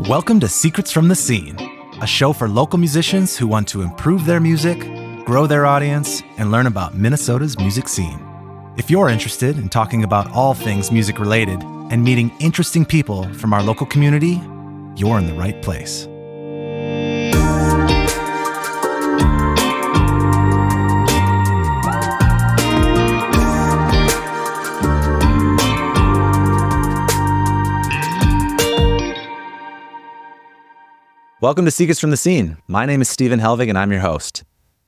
Welcome to Secrets from the Scene, a show for local musicians who want to improve their music, grow their audience, and learn about Minnesota's music scene. If you're interested in talking about all things music related and meeting interesting people from our local community, you're in the right place. Welcome to Secrets from the Scene. My name is Stephen Helvig, and I'm your host.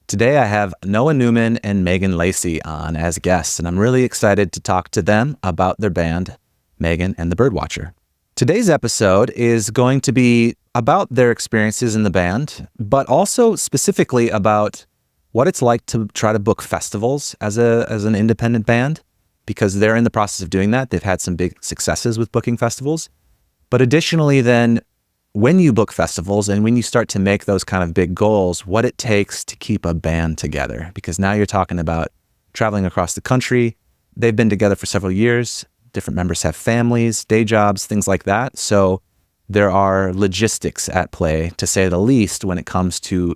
Today I have Noah Neumann and Maygen Lacey on as guests, and I'm really excited to talk to them about their band, Maygen and the Birdwatcher. Today's episode is going to be about their experiences in the band, but also specifically about what it's like to try to book festivals as an independent band, because they're in the process of doing that. They've had some big successes with booking festivals. But additionally then, when you book festivals and when you start to make those kind of big goals, what it takes to keep a band together. Because now you're talking about traveling across the country. They've been together for several years. Different members have families, day jobs, things like that. So there are logistics at play, to say the least, when it comes to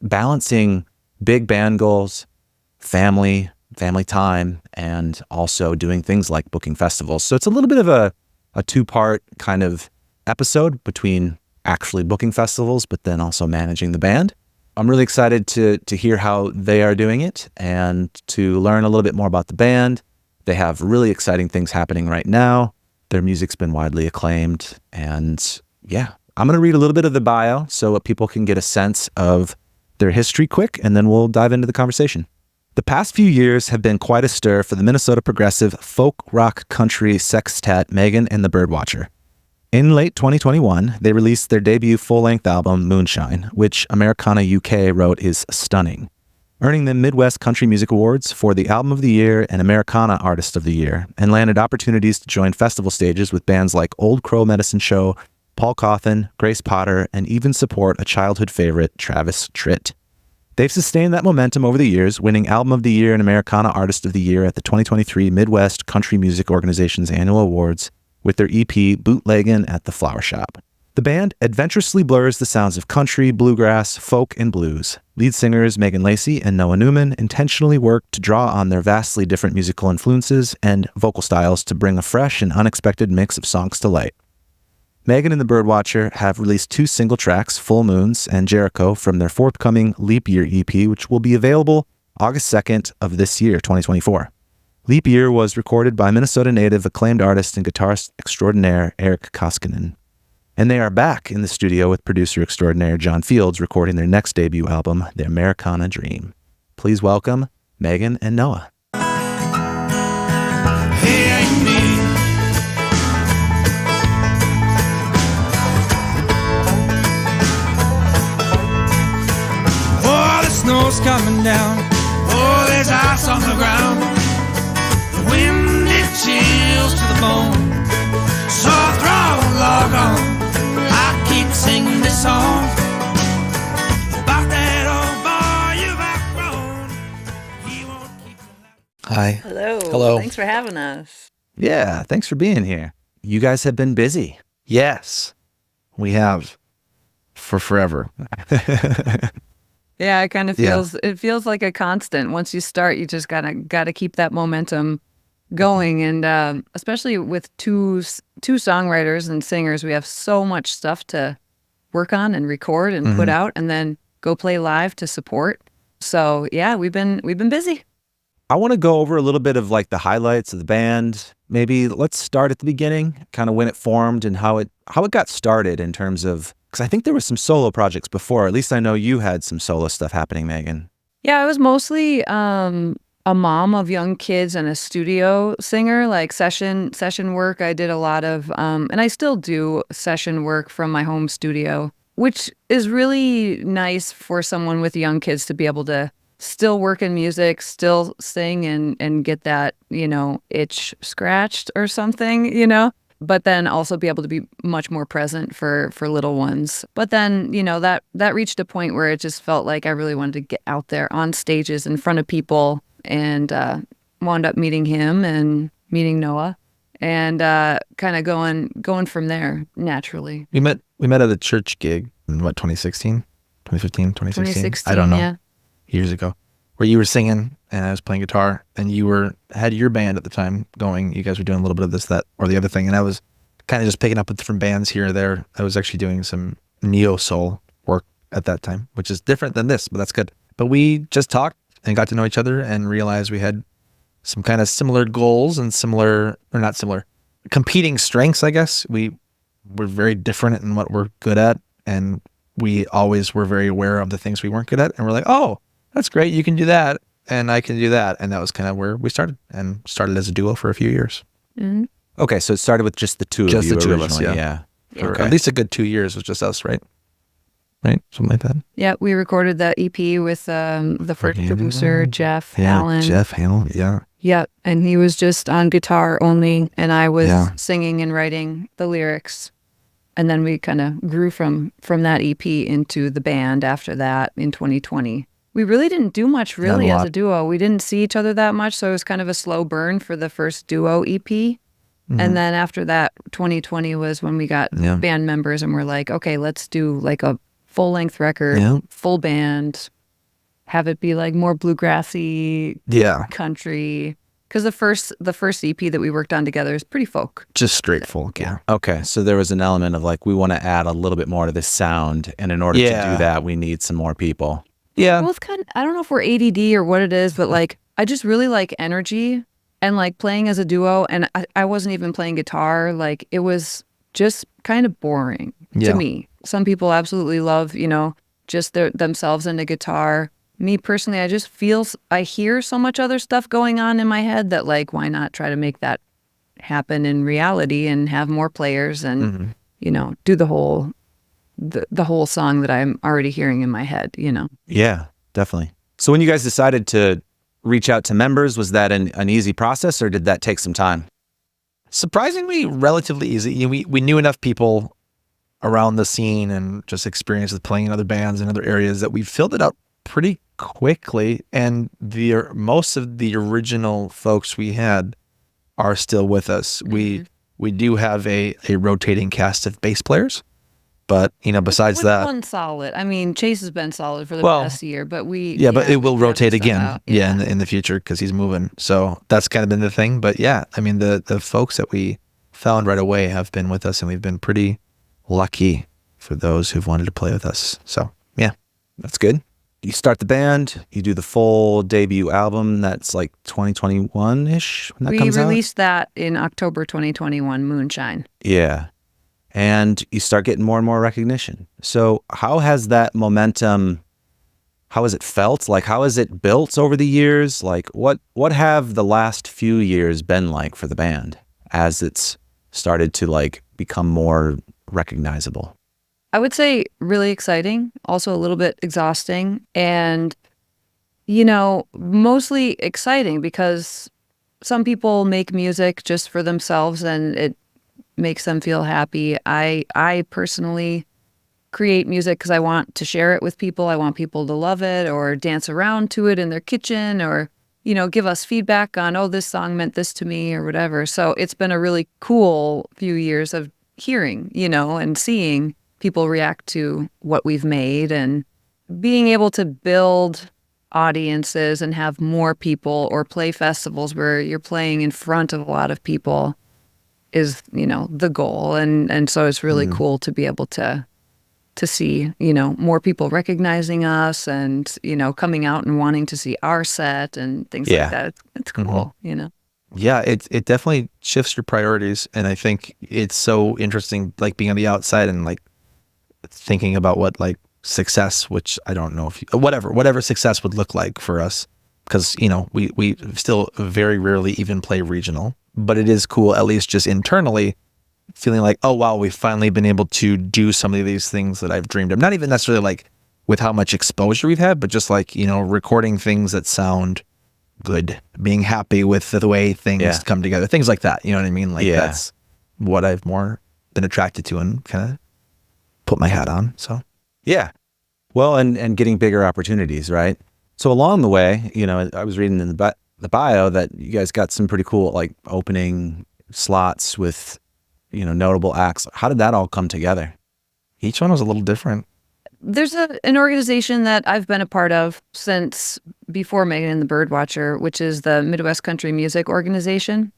balancing big band goals, family time, and also doing things like booking festivals. So it's a little bit of a two-part kind of episode between actually booking festivals, but then also managing the band. I'm really excited to hear how they are doing it and to learn a little bit more about the band. They have really exciting things happening right now. Their music's been widely acclaimed. And yeah, I'm going to read a little bit of the bio so people can get a sense of their history quick, and then we'll dive into the conversation. The past few years have been quite a stir for the Minnesota progressive folk rock country sextet Maygen and the Birdwatcher. In late 2021, they released their debut full-length album, Moonshine, which Americana UK wrote is stunning, earning them Midwest Country Music Awards for the Album of the Year and Americana Artist of the Year, and landed opportunities to join festival stages with bands like Old Crow Medicine Show, Paul Cauthen, Grace Potter, and even support a childhood favorite, Travis Tritt. They've sustained that momentum over the years, winning Album of the Year and Americana Artist of the Year at the 2023 Midwest Country Music Organization's annual awards, with their EP Bootleggin' at the Flower Shop. The band adventurously blurs the sounds of country, bluegrass, folk, and blues. Lead singers Maygen Lacey and Noah Neumann intentionally work to draw on their vastly different musical influences and vocal styles to bring a fresh and unexpected mix of songs to light. Maygen and the Birdwatcher have released 2 single tracks, Full Moons and Jericho, from their forthcoming Leap Year EP, which will be available August 2nd of this year, 2024. Leap Year was recorded by Minnesota native acclaimed artist and guitarist extraordinaire Eric Koskinen. And they are back in the studio with producer extraordinaire John Fields recording their next debut album, The Americana Dream. Please welcome Maygen and Noah. Hey, ain't me. Oh, the snow's coming down. Oh, there's ice on the ground. Wind, it chills to the bone. So throw a log on. I keep singing this song about that old boy you've outgrown. He won't keep you alive. Hi. Hello. Thanks for having us. Yeah, thanks for being here. You guys have been busy. Yes, we have for forever. Yeah, it kind of feels like a constant. Once you start, you just gotta keep that momentum going, and especially with two songwriters and singers, we have so much stuff to work on and record and put out, and then go play live to support. So yeah, we've been busy. I want to go over a little bit of like the highlights of the band. Maybe let's start at the beginning, kind of when it formed and how it got started in terms of, because I think there was some solo projects before. At least I know you had some solo stuff happening, Maygen. Yeah, I was mostly a mom of young kids and a studio singer, like session work. I did a lot of, and I still do session work from my home studio, which is really nice for someone with young kids to be able to still work in music, still sing and get that, itch scratched or something, but then also be able to be much more present for little ones. But then, that reached a point where it just felt like I really wanted to get out there on stages in frend of people, and wound up meeting him and meeting Noah. and kind of going from there naturally. We met at a church gig in 2016, 2015, 2016? 2016, I don't know. yeah. Years ago, where you were singing and I was playing guitar, and you had your band at the time going. You guys were doing a little bit of this, that, or the other thing, and I was kind of just picking up with different bands here or there. I was actually doing some neo soul work at that time, which is different than this, but that's good. But we just talked and got to know each other and realized we had some kind of similar goals and not similar, competing strengths, I guess. We're very different in what we're good at, and we always were very aware of the things we weren't good at, and we're like, oh, that's great, you can do that, and I can do that. And that was kind of where we started as a duo for a few years. Mm-hmm. Okay, so it started with just the two of you Just the two of us, originally, yeah. For Okay. at least a good 2 years was just us, right? Right? Something like that. Yeah, we recorded the EP with the first producer, Jeff Allen. Jeff Allen, yeah. Yeah, and he was just on guitar only, and I was Yeah. singing and writing the lyrics. And then we kind of grew from that EP into the band after that in 2020. We really didn't do much really as a duo. We didn't see each other that much, so it was kind of a slow burn for the first duo EP. And then after that, 2020 was when we got band members, and we're like, okay, let's do like a full-length record, full band, have it be like more bluegrassy, country. Because the first EP that we worked on together is pretty folk. Just straight folk, yeah. Okay, so there was an element of like, we want to add a little bit more to this sound, and in order to do that, we need some more people. Yeah. Well, it's kind of, I don't know if we're ADD or what it is, but like, I just really like energy and like playing as a duo. And I wasn't even playing guitar. Like, it was just kind of boring to me. Some people absolutely love, just themselves and a guitar. Me personally, I hear so much other stuff going on in my head that like, why not try to make that happen in reality and have more players and, do the whole song that I'm already hearing in my head, Yeah, definitely. So when you guys decided to reach out to members, was that an easy process, or did that take some time? Surprisingly, relatively easy. We knew enough people around the scene and just experience with playing in other bands in other areas that we filled it out pretty quickly. And most of the original folks we had are still with us. We do have a rotating cast of bass players. But, besides that... One solid. I mean, Chase has been solid for the past year, but but it will rotate again, in the future, because he's moving. So that's kind of been the thing. But yeah, I mean, the folks that we found right away have been with us, and we've been pretty lucky for those who've wanted to play with us. So, yeah. That's good. You start the band, you do the full debut album, that's like 2021-ish when that comes out? We released that in October 2021, Moonshine. Yeah. And you start getting more and more recognition. So how has that momentum, how has it felt? Like, how has it built over the years? Like, what have the last few years been like for the band as it's started to like become more recognizable? I would say really exciting, also a little bit exhausting, and, mostly exciting because some people make music just for themselves and it makes them feel happy. I personally create music because I want to share it with people. I want people to love it or dance around to it in their kitchen or, give us feedback on, oh, this song meant this to me or whatever. So it's been a really cool few years of hearing, and seeing people react to what we've made and being able to build audiences and have more people or play festivals where you're playing in front of a lot of people is, the goal. And so it's really cool to be able to see, more people recognizing us and, coming out and wanting to see our set and things like that. It's cool, Yeah, it definitely shifts your priorities. And I think it's so interesting, like being on the outside and like thinking about what like success, which I don't know if whatever success would look like for us. Because, we still very rarely even play regional. But it is cool, at least just internally, feeling like, oh, wow, we've finally been able to do some of these things that I've dreamed of. Not even necessarily like with how much exposure we've had, but just like, recording things that sound good, being happy with the way things come together, things like that. You know what I mean? Like that's what I've more been attracted to and kind of put my hat on. So, yeah. Well, and getting bigger opportunities, right? So along the way, I was reading in the bio that you guys got some pretty cool like opening slots with, notable acts. How did that all come together? Each one was a little different. There's an organization that I've been a part of since before Maygen and the Birdwatcher, which is the Midwest Country Music Organization.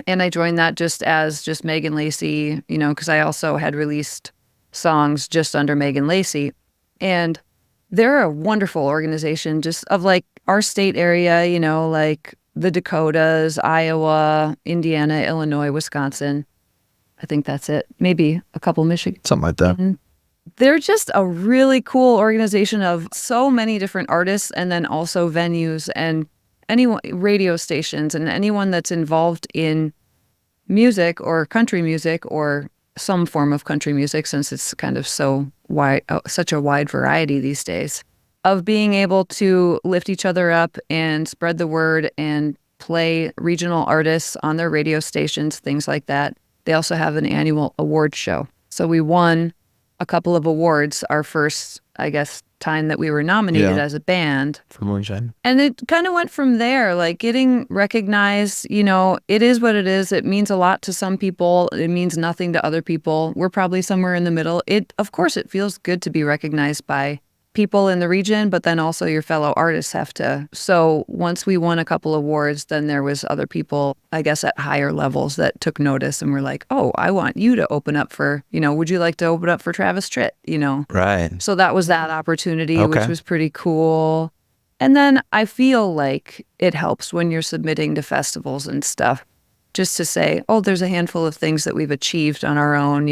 And I joined that just Maygen Lacey, because I also had released songs just under Maygen Lacey. And they're a wonderful organization just of like our state area, like the Dakotas, Iowa, Indiana, Illinois, Wisconsin. I think that's it. Maybe a couple Michigan. Something like that. Mm-hmm. They're just a really cool organization of so many different artists, and then also venues and anyone, radio stations, and anyone that's involved in music or country music or some form of country music, since it's kind of so wide, such a wide variety these days, of being able to lift each other up and spread the word and play regional artists on their radio stations, things like that. They also have an annual award show. So we won a couple of awards our first, I guess, time that we were nominated as a band. For Moonshine. And it kind of went from there, like getting recognized, it is what it is. It means a lot to some people. It means nothing to other people. We're probably somewhere in the middle. Of course, it feels good to be recognized by people in the region, but then also your fellow artists have to. So once we won a couple awards, then there was other people, I guess, at higher levels that took notice and were like, oh, I want you to open up for, would you like to open up for Travis Tritt, Right. So that was that opportunity, Okay. which was pretty cool. And then I feel like it helps when you're submitting to festivals and stuff, just to say, oh, there's a handful of things that we've achieved on our own,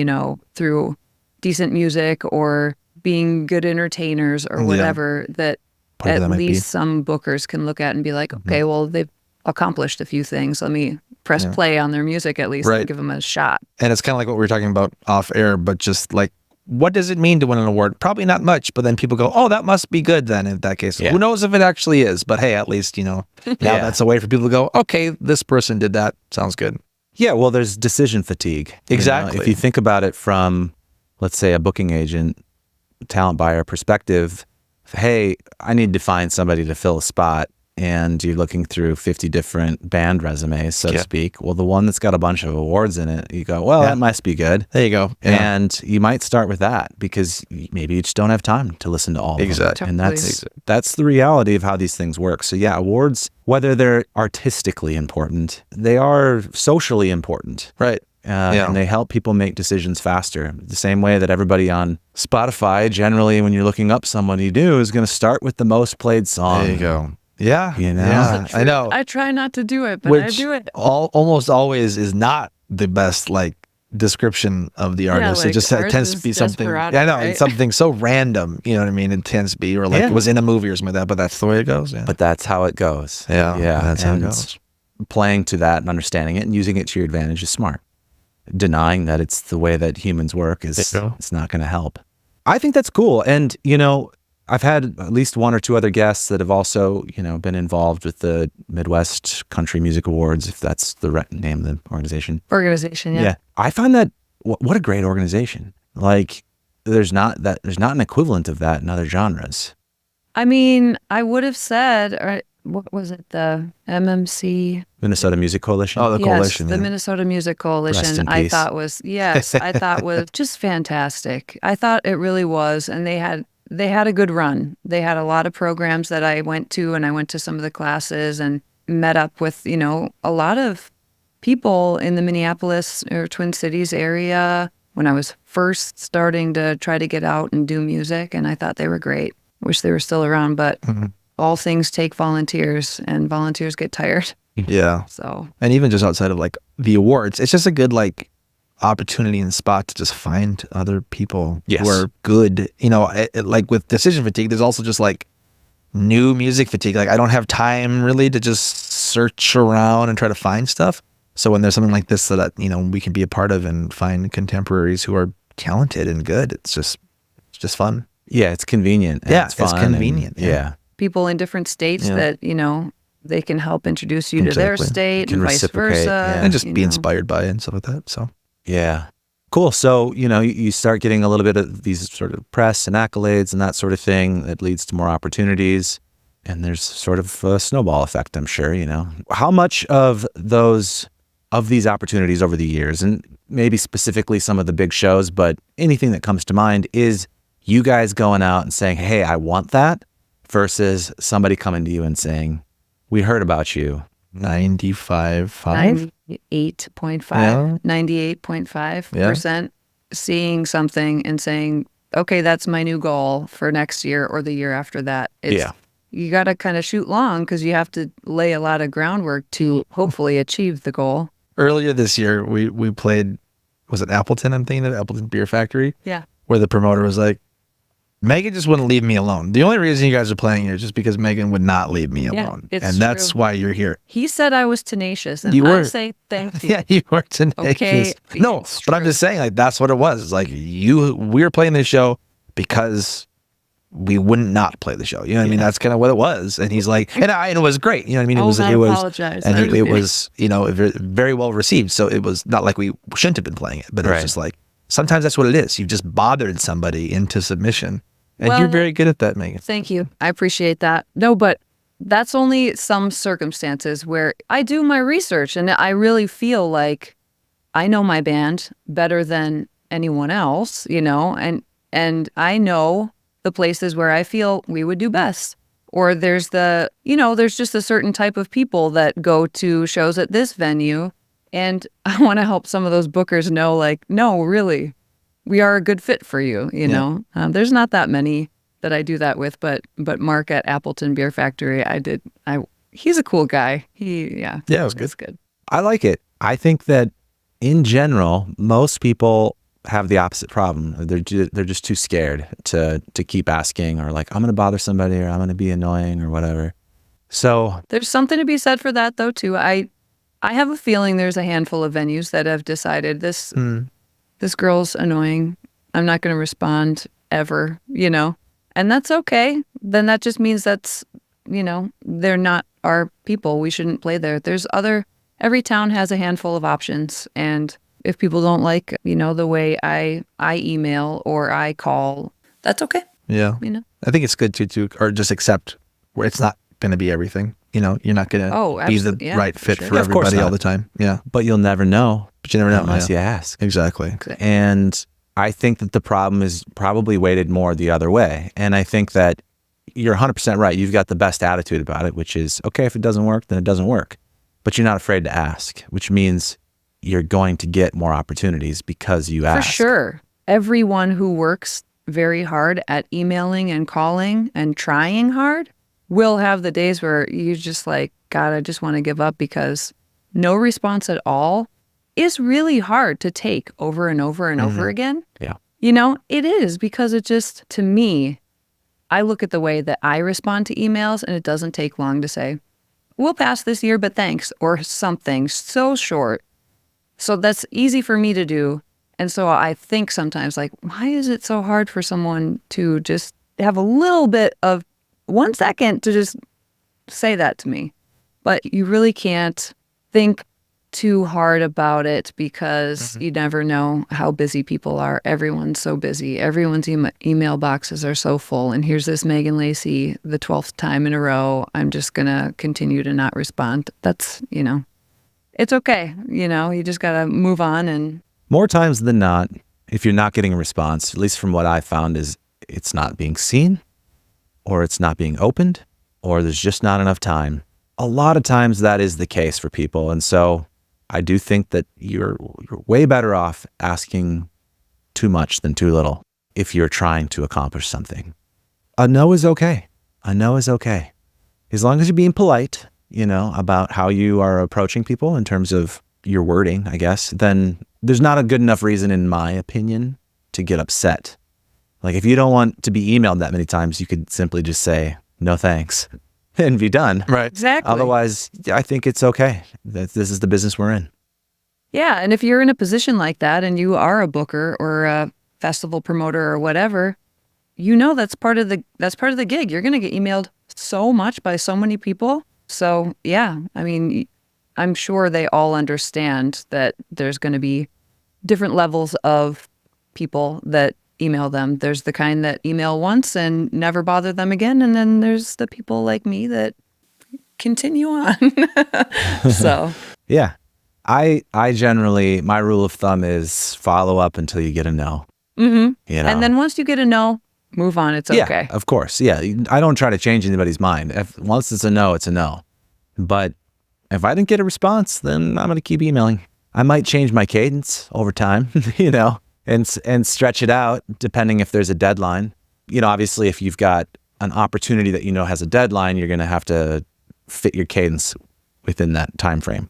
through decent music or being good entertainers or whatever, that Whatever at that might be. least some bookers can look at and be like, okay, well, they've accomplished a few things. Let me press play on their music at least and give them a shot. And it's kind of like what we were talking about off air, but just like, what does it mean to win an award? Probably not much, but then people go, oh, that must be good then in that case. Yeah. Who knows if it actually is? But hey, at least, now that's a way for people to go, okay, this person did that. Sounds good. Yeah, well, there's decision fatigue. Exactly. If you think about it from, let's say, a booking agent, talent buyer perspective, hey, I need to find somebody to fill a spot, and you're looking through 50 different band resumes, so to speak. Well, the one that's got a bunch of awards in it, you go, well, that must be good. There you go. Yeah. And you might start with that because maybe you just don't have time to listen to all of them. Exactly. And that's the reality of how these things work. So yeah, awards, whether they're artistically important, they are socially important. Right. And they help people make decisions faster. The same way that everybody on Spotify, generally, when you're looking up someone you do, is going to start with the most played song. There you go. Yeah. Yeah, I know. I try not to do it, but I Which do it. almost always is not the best, description of the artist. It just ours tends to is be something. desperado, I know. right? It's something so random. You know what I mean? It tends to be, or it was in a movie or something like that, but that's the way it goes. Yeah. But that's how it goes. Yeah. Yeah. That's how it And goes. playing to that and understanding it and using it to your advantage is smart. Denying that it's the way that humans work it's not going to help. I think that's cool. And, I've had at least one or two other guests that have also, been involved with the Midwest Country Music Awards, if that's the name of the organization. Yeah. I find that what a great organization. Like there's not an equivalent of that in other genres. I mean, I would have said, what was it, the MMC? Minnesota Music Coalition. Oh, the coalition. The yeah. Minnesota Music Rest Coalition, in I peace. thought was just fantastic. I thought it really was. And they had a good run. They had a lot of programs that I went to, and I went to some of the classes and met up with, a lot of people in the Minneapolis or Twin Cities area when I was first starting to try to get out and do music. And I thought they were great. Wish they were still around, but all things take volunteers, and volunteers get tired. Yeah. So, And even just outside of the awards, it's just a good opportunity and spot to just find other people who are good. With decision fatigue, there's also just new music fatigue. I don't have time really to just search around and try to find stuff. So when there's something like this that we can be a part of and find contemporaries who are talented and good, it's just fun. Yeah, it's convenient. And Yeah, it's fun. it's convenient. Yeah. people in different states that, they can help introduce you to their Exactly. state Can and vice reciprocate, versa. yeah. And just you be know. inspired by it and stuff like that. So Yeah. Cool. So, you start getting a little bit of these sort of press and accolades and that sort of thing that leads to more opportunities. And there's sort of a snowball effect, I'm sure, How much of those of these opportunities over the years, and maybe specifically some of the big shows, but anything that comes to mind, is you guys going out and saying, hey, I want that, versus somebody coming to you and saying, we heard about you. 95.5? 98.5, 98.5% seeing something and saying, okay, that's my new goal for next year or the year after that. You got to kind of shoot long because you have to lay a lot of groundwork to hopefully achieve the goal. Earlier this year, we played, was it Appleton? I'm thinking of Appleton Beer Factory. Yeah. Where the promoter was like, Maygen just wouldn't leave me alone. The only reason you guys are playing here is just because Maygen would not leave me alone. It's that's true. why you're here. He said I was tenacious, and You were. I say thank you. Yeah, you were tenacious. Okay, No, it's but I'm true. just saying, like, that's what it was. It's like, we were playing this show because we wouldn't not play the show. You know what I mean? That's kind of what it was. And he's like, and it was great. You know what I mean? I apologize. And it was, very well received. So it was not like we shouldn't have been playing it, but it was just like, sometimes that's what it is. You've just bothered somebody into submission. And Well, you're very good at that, Maygen. Thank you. I appreciate that. No, but that's only some circumstances where I do my research and I really feel like I know my band better than anyone else, and I know the places where I feel we would do best. Or there's there's just a certain type of people that go to shows at this venue, and I want to help some of those bookers know, like, no, really, we are a good fit for you, know. There's not that many that I do that with, but Mark at Appleton Beer Factory, he's a cool guy. Yeah, it was good. It's good. I like it. I think that in general, most people have the opposite problem. They're just too scared to keep asking, or like, I'm going to bother somebody, or I'm going to be annoying, or whatever. So There's something to be said for that, though, too. I have a feeling there's a handful of venues that have decided this girl's annoying. I'm not going to respond ever, and that's okay. Then that just means that's, they're not our people. We shouldn't play there. Every town has a handful of options. And if people don't like, the way I email or I call, that's okay. Yeah. I think it's good to or just accept where it's not going to be everything. You're not going to be the right fit for of course everybody not. all the time. Yeah. but you'll never know But you never know. unless yeah. you ask. Exactly. And I think that the problem is probably weighted more the other way. And I think that you're 100% right. You've got the best attitude about it, which is, okay, if it doesn't work, then it doesn't work. But you're not afraid to ask, which means you're going to get more opportunities because you ask. For sure. Everyone who works very hard at emailing and calling and trying hard will have the days where you're just like, God, I just want to give up, because no response at all is really hard to take over and over and over again. Yeah. It is, because it just, to me, I look at the way that I respond to emails, and it doesn't take long to say, we'll pass this year, but thanks, or something so short. So that's easy for me to do. And so I think sometimes, like, why is it so hard for someone to just have a little bit of 1 second to just say that to me? But you really can't think too hard about it, because you never know how busy people are. Everyone's so busy. Everyone's email boxes are so full. And here's this Maygen Lacey, the 12th time in a row, I'm just going to continue to not respond. That's, it's okay. You just got to move on. And More times than not, if you're not getting a response, at least from what I found, is it's not being seen, or it's not being opened, or there's just not enough time. A lot of times that is the case for people. And so I do think that you're way better off asking too much than too little if you're trying to accomplish something. A no is okay. A no is okay. As long as you're being polite, about how you are approaching people in terms of your wording, I guess, then there's not a good enough reason, in my opinion, to get upset. Like, if you don't want to be emailed that many times, you could simply just say, no thanks, and be done. Right. exactly. Otherwise, I think it's okay. This is the business we're in. Yeah, and if you're in a position like that and you are a booker or a festival promoter or whatever, that's part of the gig. You're going to get emailed so much by so many people. So, yeah, I mean, I'm sure they all understand that there's going to be different levels of people that email them. There's the kind that email once and never bother them again, and then there's the people like me that continue on. So, Yeah. I generally, my rule of thumb is follow up until you get a no. Mm-hmm. You know? And then once you get a no, move on. It's okay. Yeah, of course. Yeah. I don't try to change anybody's mind. Once it's a no, it's a no. But if I didn't get a response, then I'm going to keep emailing. I might change my cadence over time, you know, and stretch it out depending if there's a deadline. You know, obviously, if you've got an opportunity that you know has a deadline, you're going to have to fit your cadence within that time frame.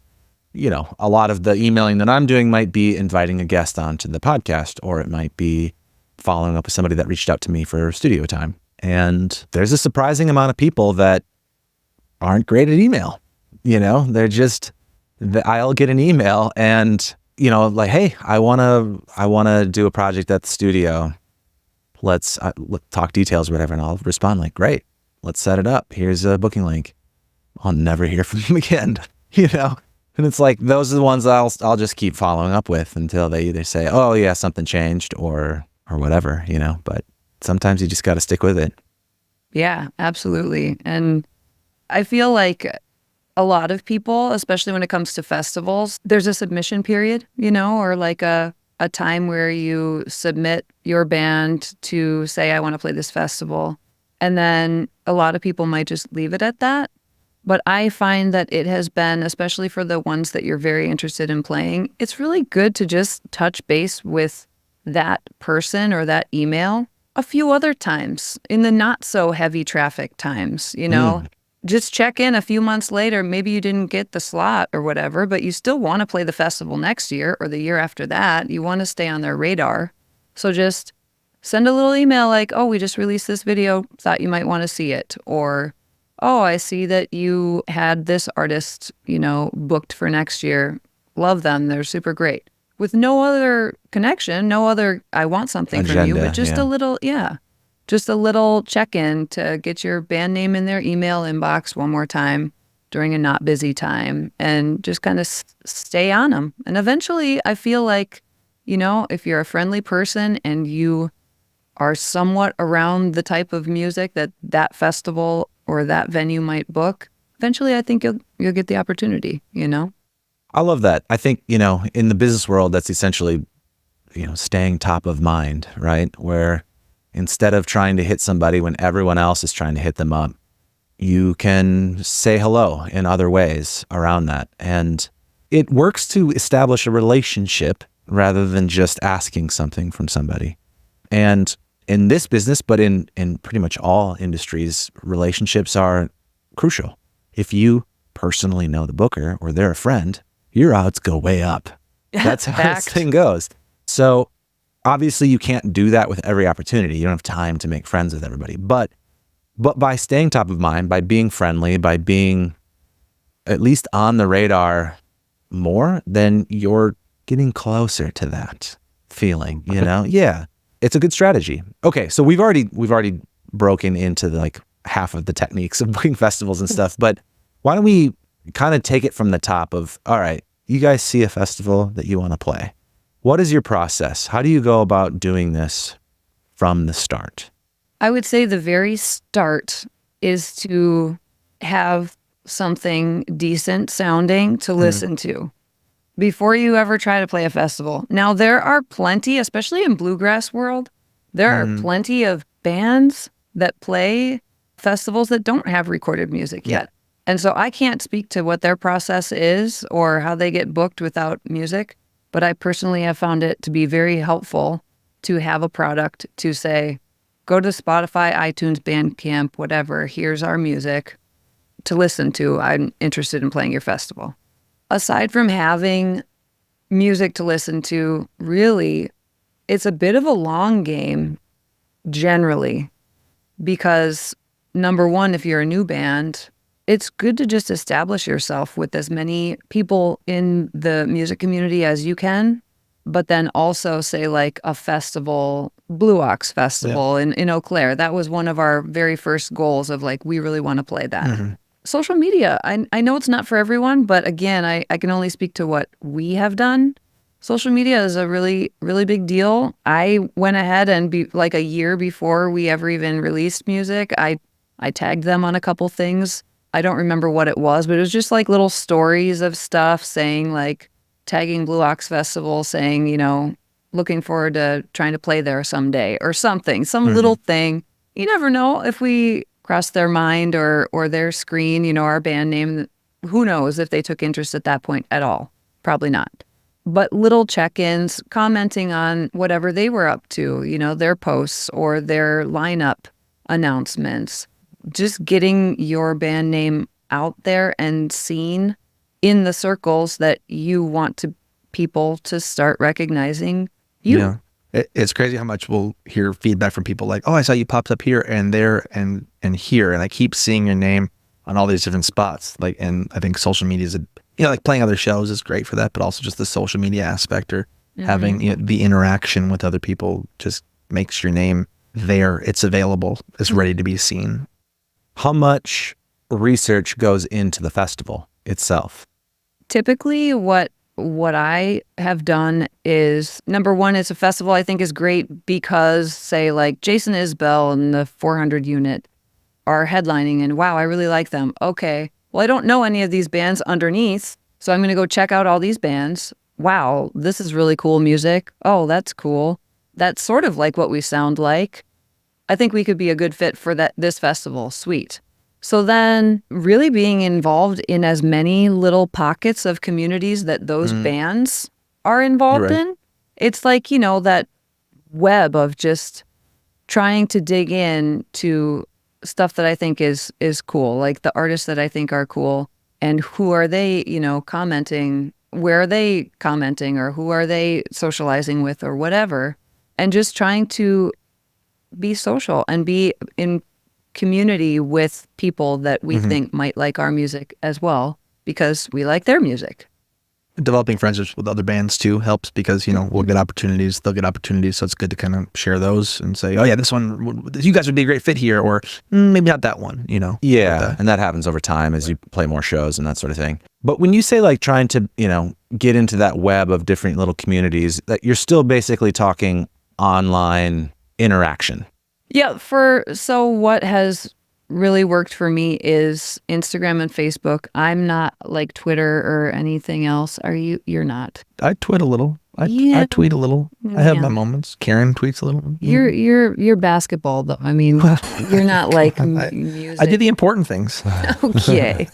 You know, a lot of the emailing that I'm doing might be inviting a guest onto the podcast, or it might be following up with somebody that reached out to me for studio time. And there's a surprising amount of people that aren't great at email. You know, they're just, I'll get an email and, you know, like, hey, I want to do a project at the studio. Let's talk details or whatever. And I'll respond like, great, let's set it up. Here's a booking link. I'll never hear from them again, you know? And it's like, those are the ones I'll just keep following up with until they either say, oh yeah, something changed or whatever, you know, but sometimes you just got to stick with it. Yeah, absolutely. And I feel like a lot of people, especially when it comes to festivals, there's a submission period, you know, or like a time where you submit your band to say, I want to play this festival. And then a lot of people might just leave it at that. But I find that it has been, especially for the ones that you're very interested in playing, it's really good to just touch base with that person or that email a few other times in the not so heavy traffic times, you know. Just check in a few months later. Maybe you didn't get the slot or whatever, but you still want to play the festival next year or the year after that. You want to stay on their radar. So just send a little email like, oh, we just released this video, thought you might want to see it. Or, oh, I see that you had this artist, you know, booked for next year. Love them. They're super great. With no other connection, no other, I want something from you, but just a little, just a little check-in to get your band name in their email inbox one more time during a not busy time and just kind of stay on them. And eventually, I feel like, you know, if you're a friendly person and you are somewhat around the type of music that festival or that venue might book, eventually I think you'll get the opportunity, you know? I love that. I think, you know, in the business world, that's essentially, you know, staying top of mind, right? Where instead of trying to hit somebody when everyone else is trying to hit them up, you can say hello in other ways around that. And it works to establish a relationship rather than just asking something from somebody. And in this business, but in pretty much all industries, relationships are crucial. If you personally know the booker or they're a friend, your odds go way up. That's how this thing goes. So obviously you can't do that with every opportunity. You don't have time to make friends with everybody. But by staying top of mind, by being friendly, by being at least on the radar more, then you're getting closer to that feeling, you know? Yeah. It's a good strategy. Okay, so we've already broken into like half of the techniques of booking festivals and stuff, but why don't we kind of take it from the top of, all right, you guys see a festival that you want to play. What is your process? How do you go about doing this from the start? I would say the very start is to have something decent sounding to listen to before you ever try to play a festival. Now, there are plenty, especially in bluegrass world, there are plenty of bands that play festivals that don't have recorded music yet. And so I can't speak to what their process is or how they get booked without music, but I personally have found it to be very helpful to have a product to say, go to Spotify, iTunes, Bandcamp, whatever, here's our music to listen to. I'm interested in playing your festival. Aside from having music to listen to, really, it's a bit of a long game generally because, number one, if you're a new band, it's good to just establish yourself with as many people in the music community as you can, but then also say like a festival, Blue Ox Festival in Eau Claire. That was one of our very first goals of like, we really want to play that. Social media, I know it's not for everyone, but again, I can only speak to what we have done. Social media is a really, really big deal. I went ahead and like a year before we ever even released music, I tagged them on a couple things. I don't remember what it was, but it was just like little stories of stuff saying like, tagging Blue Ox Festival saying, looking forward to trying to play there someday or something, some little thing. You never know if we cross their mind or their screen, our band name. Who knows if they took interest at that point at all? Probably not. But little check-ins, commenting on whatever they were up to, their posts or their lineup announcements, just getting your band name out there and seen in the circles that you want people to start recognizing you. Yeah. It's crazy how much we'll hear feedback from people like, oh, I saw you popped up here and there and here. And I keep seeing your name on all these different spots. And I think social media is, like playing other shows is great for that, but also just the social media aspect or having the interaction with other people just makes your name there. It's available. It's ready to be seen. How much research goes into the festival itself? Typically, what I have done is, number one, it's a festival I think is great because, say, like Jason Isbell and the 400 unit are headlining, and wow, I really like them. Okay, well, I don't know any of these bands underneath, so I'm going to go check out all these bands. Wow, this is really cool music. Oh, that's cool. That's sort of like what we sound like. I think we could be a good fit for this festival. Sweet. So then really being involved in as many little pockets of communities that those bands are involved in, it's like, that web of just trying to dig in to stuff that I think is cool, like the artists that I think are cool and who are they, commenting, where are they commenting or who are they socializing with or whatever, and just trying to be social and be in community with people that we think might like our music as well because we like their music. Developing friendships with other bands too helps because, we'll get opportunities, they'll get opportunities. So it's good to kind of share those and say, oh yeah, this one, you guys would be a great fit here, or maybe not that one, Yeah. And that happens over time as you play more shows and that sort of thing. But when you say like trying to, get into that web of different little communities, that you're still basically talking online interaction. Yeah, so what has really worked for me is Instagram and Facebook. I'm not like Twitter or anything else. Are you? You're not. I tweet a little. I tweet a little. I have my moments. Karen tweets a little. You're basketball though. I mean, you're not like music. I do the important things. Okay.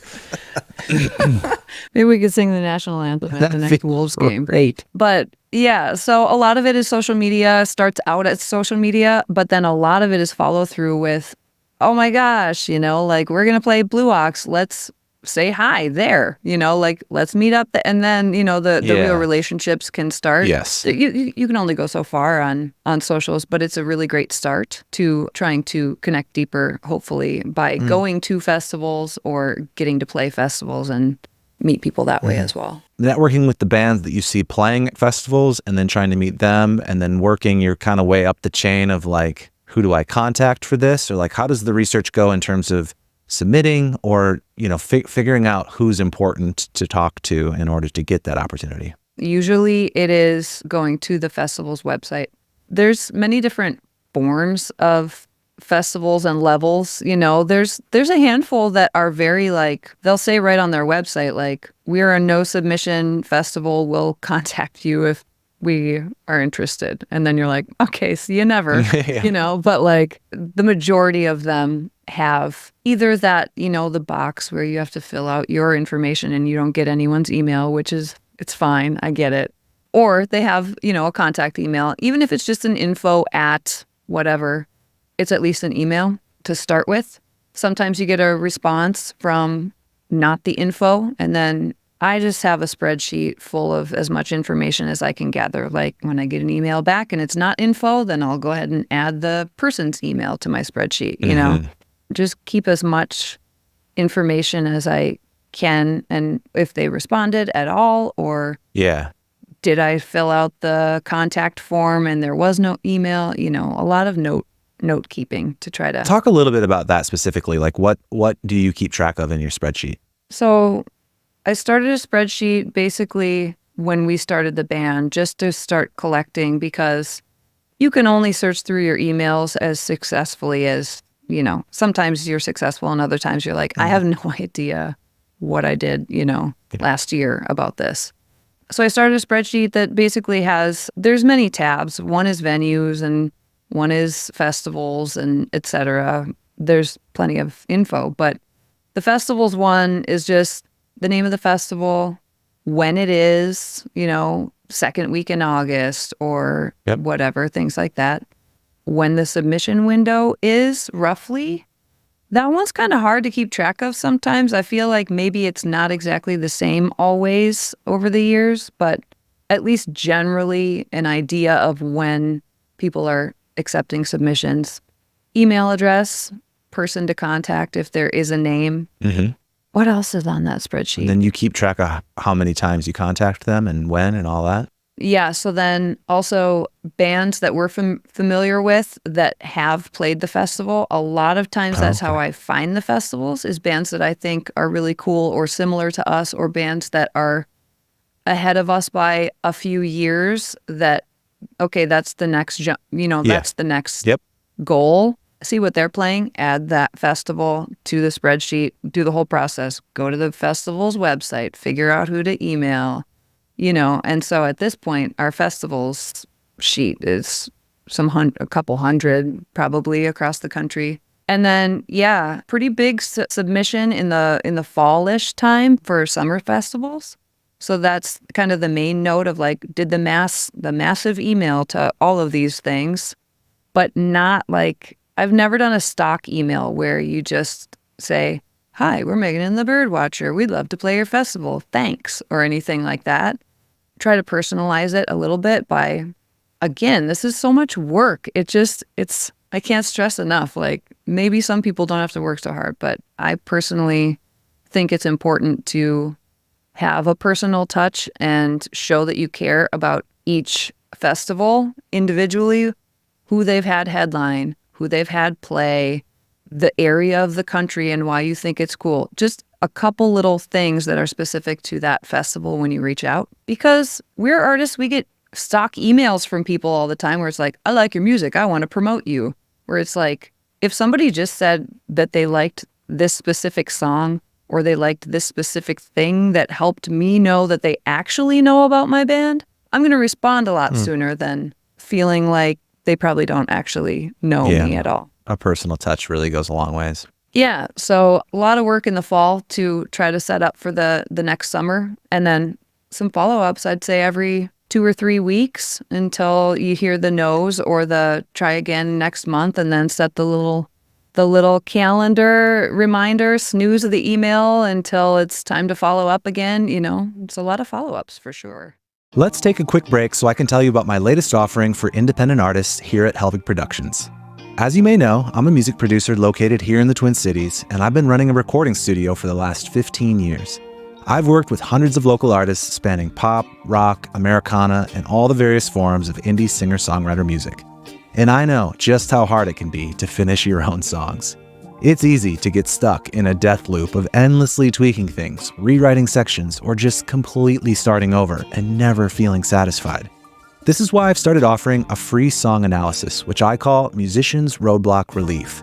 Maybe we could sing the national anthem at the next Wolves game. Great. But yeah, so a lot of it is social media, starts out as social media, but then a lot of it is follow through with, oh my gosh, like we're going to play Blue Ox. Let's say hi there, like let's meet up. And then, the real relationships can start. Yes. You can only go so far on socials, but it's a really great start to trying to connect deeper, hopefully by going to festivals or getting to play festivals and meet people that way as well. Networking with the bands that you see playing at festivals and then trying to meet them and then working your kind of way up the chain of like, who do I contact for this? Or like, how does the research go in terms of submitting or, figuring out who's important to talk to in order to get that opportunity? Usually it is going to the festival's website. There's many different forms of festivals and levels. There's a handful that are very like, they'll say right on their website, like, we're a no submission festival. We'll contact you if we are interested. And then you're like, okay, see you never, but like the majority of them have either that, the box where you have to fill out your information and you don't get anyone's email, which is, it's fine. I get it. Or they have, a contact email, even if it's just an info at whatever, it's at least an email to start with. Sometimes you get a response from not the info, and then I just have a spreadsheet full of as much information as I can gather. Like when I get an email back and it's not info, then I'll go ahead and add the person's email to my spreadsheet, Just keep as much information as I can, and if they responded at all, or did I fill out the contact form and there was no email, a lot of note keeping to try to talk a little bit about that specifically. Like what do you keep track of in your spreadsheet? So I started a spreadsheet basically when we started the band just to start collecting, because you can only search through your emails as successfully as, sometimes you're successful and other times you're like, I have no idea what I did, last year about this. So I started a spreadsheet that basically there's many tabs. One is venues and one is festivals and etc. There's plenty of info, but the festivals one is just the name of the festival, when it is, second week in August or whatever, things like that. When the submission window is roughly. That one's kind of hard to keep track of sometimes. I feel like maybe it's not exactly the same always over the years, but at least generally an idea of when people are accepting submissions. Email address, person to contact if there is a name. Mm-hmm. What else is on that spreadsheet? And then you keep track of how many times you contact them and when and all that? Yeah, so then also bands that we're familiar with that have played the festival, a lot of times that's how I find the festivals, is bands that I think are really cool or similar to us, or bands that are ahead of us by a few years that, okay, that's the next jump, that's the next goal. See what they're playing, add that festival to the spreadsheet, do the whole process, go to the festival's website, figure out who to email, and so at this point, our festivals sheet is a couple hundred probably across the country. And then, pretty big submission in the fall-ish time for summer festivals. So that's kind of the main note of like, did the massive email to all of these things, but not like, I've never done a stock email where you just say, hi, we're Maygen and the Birdwatcher. We'd love to play your festival. Thanks. Or anything like that. Try to personalize it a little bit by, again, this is so much work. I can't stress enough. Like, maybe some people don't have to work so hard, but I personally think it's important to have a personal touch and show that you care about each festival individually, who they've had headline, who they've had play, the area of the country, and why you think it's cool. Just a couple little things that are specific to that festival when you reach out. Because we're artists, we get stock emails from people all the time where it's like, I like your music, I want to promote you. Where it's like, if somebody just said that they liked this specific song or they liked this specific thing that helped me know that they actually know about my band, I'm going to respond a lot sooner than feeling like they probably don't actually know me at all. A personal touch really goes a long ways. Yeah, so a lot of work in the fall to try to set up for the next summer, and then some follow-ups, I'd say every 2 or 3 weeks until you hear the no's or the try again next month, and then set the little calendar reminder, snooze the email until it's time to follow up again. It's a lot of follow-ups for sure. Let's take a quick break so I can tell you about my latest offering for independent artists here at Helvig Productions. As you may know, I'm a music producer located here in the Twin Cities, and I've been running a recording studio for the last 15 years. I've worked with hundreds of local artists spanning pop, rock, Americana, and all the various forms of indie singer-songwriter music. And I know just how hard it can be to finish your own songs. It's easy to get stuck in a death loop of endlessly tweaking things, rewriting sections, or just completely starting over and never feeling satisfied. This is why I've started offering a free song analysis, which I call Musician's Roadblock Relief.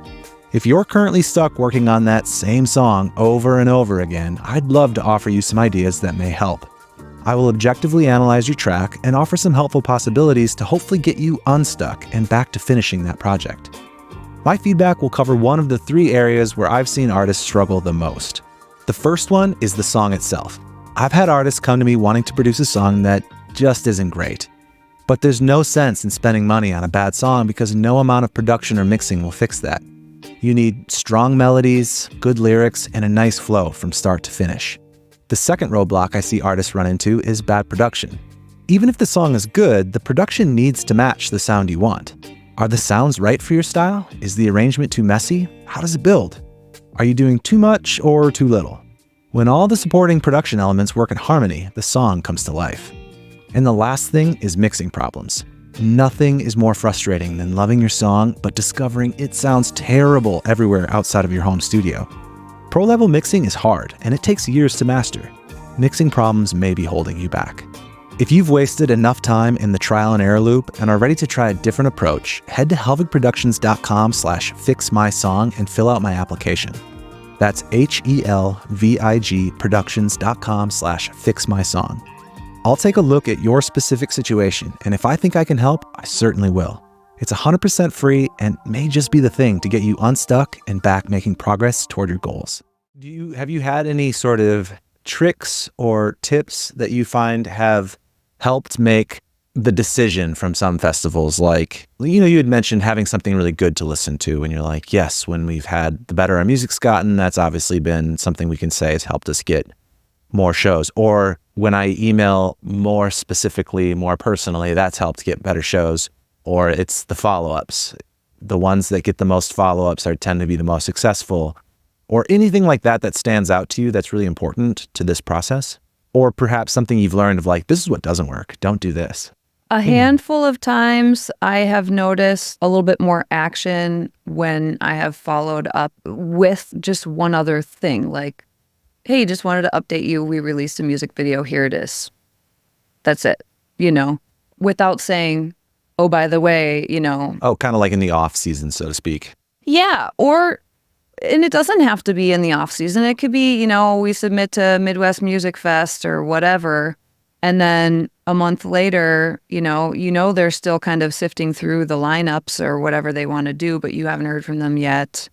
If you're currently stuck working on that same song over and over again, I'd love to offer you some ideas that may help. I will objectively analyze your track and offer some helpful possibilities to hopefully get you unstuck and back to finishing that project. My feedback will cover one of the 3 areas where I've seen artists struggle the most. The first one is the song itself. I've had artists come to me wanting to produce a song that just isn't great. But there's no sense in spending money on a bad song because no amount of production or mixing will fix that. You need strong melodies, good lyrics, and a nice flow from start to finish. The second roadblock I see artists run into is bad production. Even if the song is good, the production needs to match the sound you want. Are the sounds right for your style? Is the arrangement too messy? How does it build? Are you doing too much or too little? When all the supporting production elements work in harmony, the song comes to life. And the last thing is mixing problems. Nothing is more frustrating than loving your song, but discovering it sounds terrible everywhere outside of your home studio. Pro-level mixing is hard, and it takes years to master. Mixing problems may be holding you back. If you've wasted enough time in the trial and error loop and are ready to try a different approach, head to helvigproductions.com/fixmysong and fill out my application. That's HELVIG productions.com/fixmysong. I'll take a look at your specific situation, and if I think I can help, I certainly will. It's 100% free and may just be the thing to get you unstuck and back making progress toward your goals. Have you had any sort of tricks or tips that you find have helped make the decision from some festivals? Like, you had mentioned having something really good to listen to, and you're like, yes, when we've had the better our music's gotten, that's obviously been something we can say has helped us get more shows. Or when I email more specifically, more personally, that's helped get better shows. Or it's the follow-ups. The ones that get the most follow-ups tend to be the most successful. Or anything like that that stands out to you that's really important to this process. Or perhaps something you've learned of like, this is what doesn't work. Don't do this. A handful of times I have noticed a little bit more action when I have followed up with just one other thing. Like, hey, just wanted to update you. We released a music video. Here it is. That's it, without saying, oh, by the way, Oh, kind of like in the off season, so to speak. Yeah. And it doesn't have to be in the off season. It could be, we submit to Midwest Music Fest or whatever. And then a month later, they're still kind of sifting through the lineups or whatever they want to do, but you haven't heard from them yet.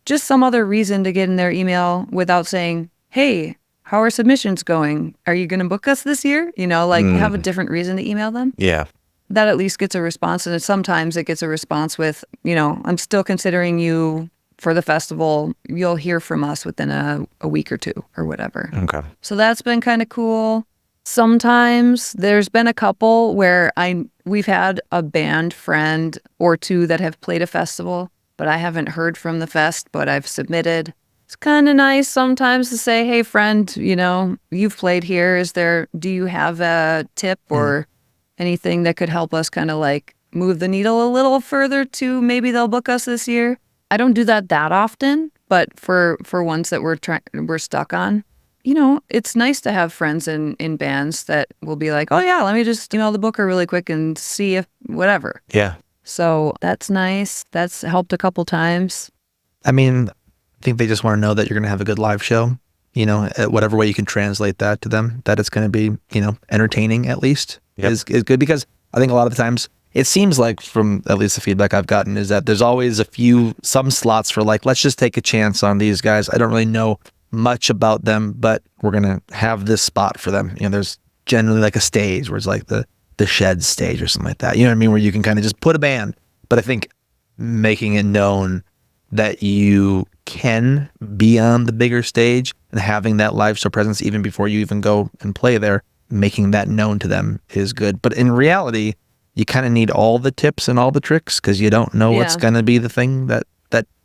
Just some other reason to get in their email without saying, hey, how are submissions going? Are you going to book us this year? Have a different reason to email them. Yeah. That at least gets a response. And sometimes it gets a response with, I'm still considering you for the festival. You'll hear from us within a week or two or whatever. Okay. So that's been kind of cool. Sometimes there's been a couple where we've had a band friend or two that have played a festival, but I haven't heard from the fest, but I've submitted. It's kind of nice sometimes to say, hey, friend, you've played here. Do you have a tip or anything that could help us kind of like move the needle a little further to maybe they'll book us this year? I don't do that often, but for ones that we're stuck on, it's nice to have friends in bands that will be like, oh yeah, let me just email the booker really quick and see if whatever. Yeah. So that's nice. That's helped a couple times. I mean, I think they just want to know that you're going to have a good live show, whatever way you can translate that to them, that it's going to be, entertaining at least is good. Because I think a lot of the times it seems like, from at least the feedback I've gotten, is that there's always some slots for like, let's just take a chance on these guys. I don't really know much about them, but we're going to have this spot for them. There's generally like a stage where it's like the Shed stage or something like that. You know what I mean? Where you can kind of just put a band. But I think making it known that you can be on the bigger stage and having that live show presence even before you even go and play there, making that known to them is good. But in reality, you kind of need all the tips and all the tricks because you don't know what's going to be the thing that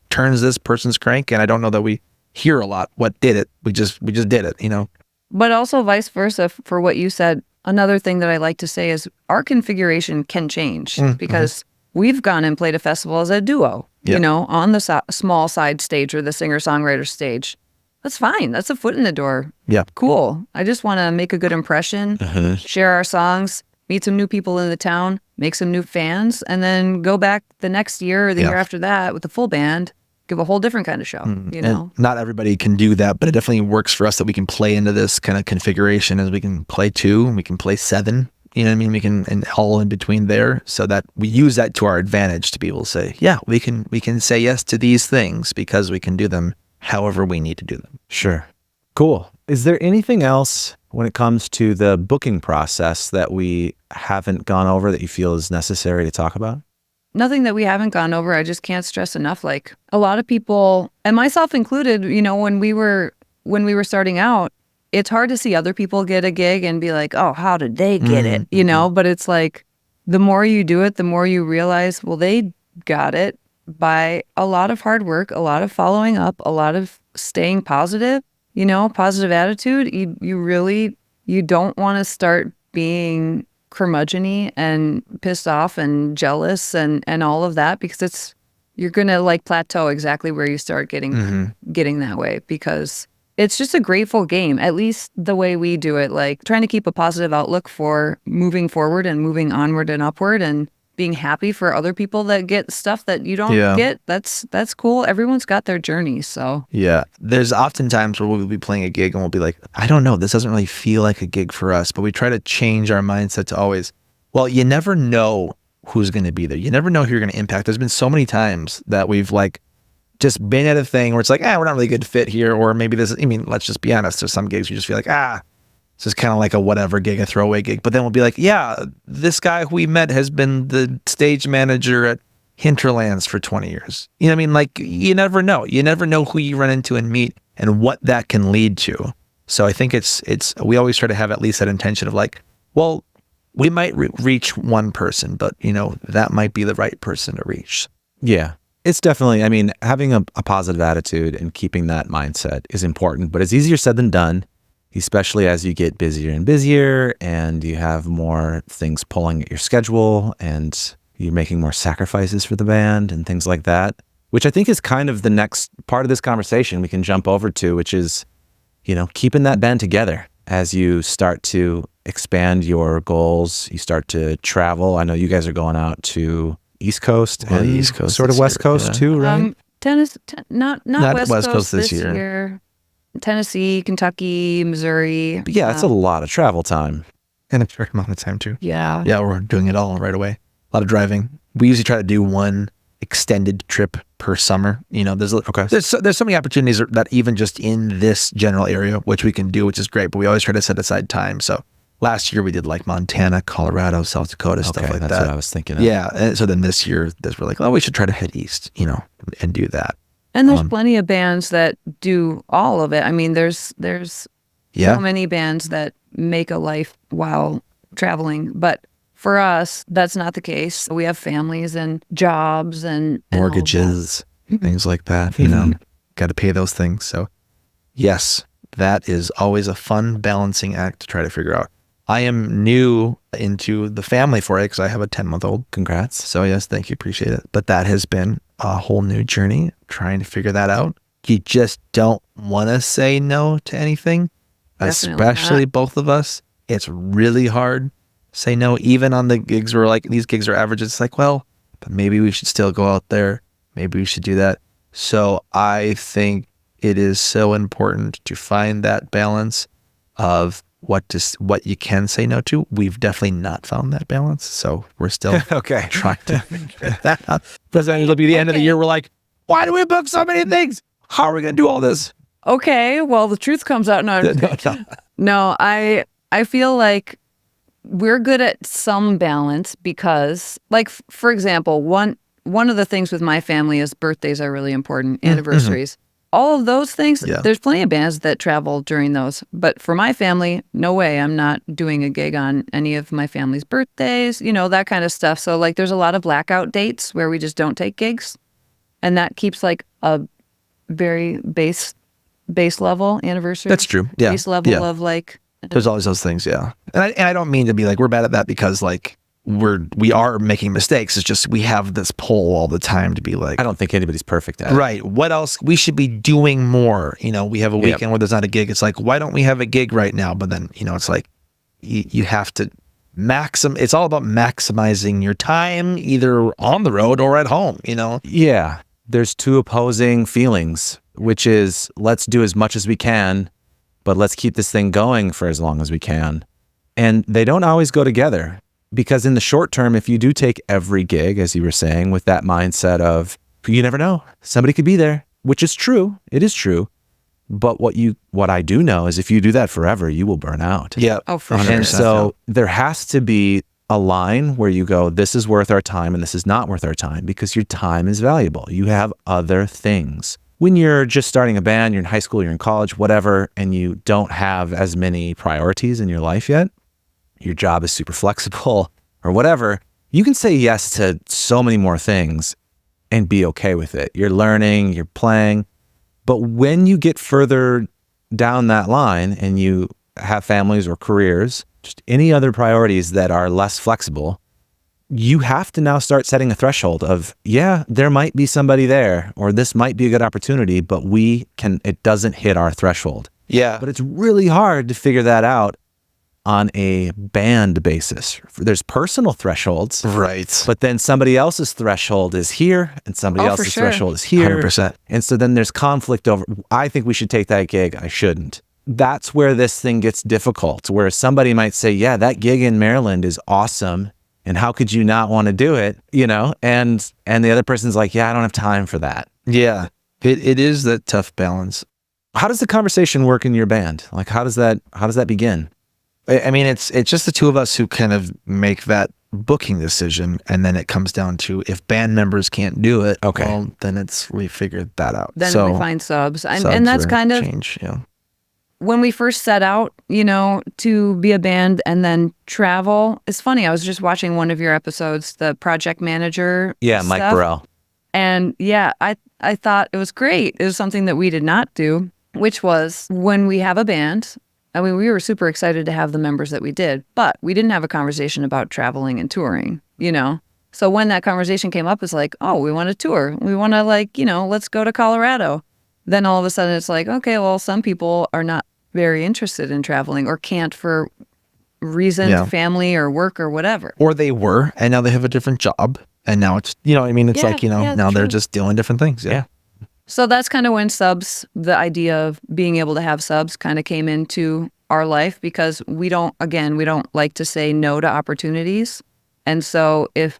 turns this person's crank. And I don't know that we hear a lot what did it. We just did it, But also vice versa for what you said. Another thing that I like to say is our configuration can change because we've gone and played a festival as a duo, on the small side stage or the singer-songwriter stage. That's fine. That's a foot in the door. Yeah. Cool. I just want to make a good impression, share our songs, meet some new people in the town, make some new fans, and then go back the next year or the year after that with a full band, give a whole different kind of show, And not everybody can do that, but it definitely works for us that we can play into this kind of configuration as we can play 2, we can play 7, you know what I mean? We can, and all in between there, so that we use that to our advantage to be able to say, yeah, we can say yes to these things because we can do them however we need to do them. Sure. Cool. Is there anything else when it comes to the booking process that we haven't gone over that you feel is necessary to talk about? Nothing that we haven't gone over. I just can't stress enough. Like a lot of people, and myself included, when we were starting out, it's hard to see other people get a gig and be like, oh, how did they get it? But it's like the more you do it, the more you realize, well, they got it by a lot of hard work, a lot of following up, a lot of staying positive, positive attitude. You don't want to start being curmudgeon-y and pissed off and jealous and all of that, because you're gonna like plateau exactly where you start getting that way, because it's just a grateful game, at least the way we do it, like trying to keep a positive outlook for moving forward and moving onward and upward. And being happy for other people that get stuff that you don't Yeah. get. That's cool. Everyone's got their journey. So Yeah. There's often times where we'll be playing a gig and we'll be like, I don't know, this doesn't really feel like a gig for us. But we try to change our mindset to always, well, you never know who's going to be there. You never know who you're going to impact. There's been so many times that we've like just been at a thing where it's like, we're not really a good fit here. Or maybe let's just be honest. There's some gigs you just feel like, this is kind of like a whatever gig, a throwaway gig. But then we'll be like, this guy who we met has been the stage manager at Hinterlands for 20 years. You know what I mean? Like, you never know. You never know who you run into and meet and what that can lead to. So I think we always try to have at least that intention of like, well, we might reach one person, but, that might be the right person to reach. Yeah. It's definitely, I mean, having a positive attitude and keeping that mindset is important, but it's easier said than done, especially as you get busier and busier and you have more things pulling at your schedule and you're making more sacrifices for the band and things like that, which I think is kind of the next part of this conversation we can jump over to, which is, keeping that band together as you start to expand your goals, you start to travel. I know you guys are going out to East Coast and East Coast sort of this West year, Coast yeah. too, right? Not West Coast this year. Tennessee, Kentucky, Missouri. But yeah, it's a lot of travel time. And a short amount of time too. Yeah. Yeah, we're doing it all right away. A lot of driving. We usually try to do one extended trip per summer. There's so many opportunities that even just in this general area, which we can do, which is great, but we always try to set aside time. So last year we did like Montana, Colorado, South Dakota, stuff like that's that. what I was thinking of. Yeah. And so then this year, we're like, we should try to head east, and do that. And there's plenty of bands that do all of it. I mean, there's so many bands that make a life while traveling. But for us, that's not the case. We have families and jobs and all of that. Mortgages, things like that, got to pay those things. So yes, that is always a fun balancing act to try to figure out. I am new into the family for it because I have a 10-month-old. Congrats. So yes, thank you. Appreciate it. But that has been a whole new journey trying to figure that out. You just don't want to say no to anything, Definitely especially not. both of us. It's really hard to say no, even on the gigs where like these gigs are average. It's like, well, but maybe we should still go out there. Maybe we should do that. So I think it is so important to find that balance of what you can say no to. We've definitely not found that balance. So we're still Okay. trying to figure that out. Because then it'll be the end of the year. We're like, why do we book so many things? How are we going to do all this? Okay, well, the truth comes out. No, I'm just kidding. No, I feel like we're good at some balance because, like, for example, one of the things with my family is birthdays are really important, anniversaries. All of those things, there's plenty of bands that travel during those. But for my family, no way. I'm not doing a gig on any of my family's birthdays, that kind of stuff. So, like, there's a lot of blackout dates where we just don't take gigs. And that keeps, like, a very base level anniversary. That's true. Yeah. Base level of, like... There's always those things, yeah. And I don't mean to be like, we're bad at that because, like, we are making mistakes. It's just we have this pull all the time to be like, I don't think anybody's perfect at it. right, what else? We should be doing more. We have a weekend where there's not a gig. It's like, why don't we have a gig right now? But then, it's like you have to it's all about maximizing your time either on the road or at home, Yeah. There's two opposing feelings, which is let's do as much as we can, but let's keep this thing going for as long as we can. And they don't always go together. Because in the short term, if you do take every gig, as you were saying, with that mindset of, you never know, somebody could be there, which is true. It is true. But what I do know is if you do that forever, you will burn out. Yeah. Oh, for sure. And so there has to be a line where you go, this is worth our time and this is not worth our time because your time is valuable. You have other things. When you're just starting a band, you're in high school, you're in college, whatever, and you don't have as many priorities in your life yet, your job is super flexible or whatever, you can say yes to so many more things and be okay with it. You're learning, you're playing. But when you get further down that line and you have families or careers, just any other priorities that are less flexible, you have to now start setting a threshold of, there might be somebody there or this might be a good opportunity, but it doesn't hit our threshold. Yeah. But it's really hard to figure that out on a band basis. There's personal thresholds, Right. but then somebody else's threshold is here and somebody Oh, for else's sure. threshold is here. 100%. And so then there's conflict over, I think we should take that gig. I shouldn't. That's where this thing gets difficult, where somebody might say, yeah, that gig in Maryland is awesome. And how could you not want to do it? You know, and the other person's like, yeah, I don't have time for that. Yeah. It is that tough balance. How does the conversation work in your band? Like, how does that begin? I mean, it's just the two of us who kind of make that booking decision, and then it comes down to if band members can't do it, Okay. well, then we figured that out. Then so we find subs. And subs that's are kind of change, yeah. when we first set out, you know, to be a band and then travel. It's funny. I was just watching one of your episodes, the project manager. Yeah, Mike stuff. Burrell. And yeah, I thought it was great. It was something that we did not do, which was when we have a band. I mean, we were super excited to have the members that we did, but we didn't have a conversation about traveling and touring, you know? So when that conversation came up, it's like, oh, we want to tour. We want to, like, you know, let's go to Colorado. Then all of a sudden it's like, okay, well, some people are not very interested in traveling or can't for reasons, Yeah. family or work or whatever. Or they were, and now they have a different job, and now it's, you know what I mean? It's Yeah, like, you know, yeah, now they're true. just doing different things. Yeah. So that's kind of when subs, the idea of being able to have subs kind of came into our life because we don't like to say no to opportunities. And so if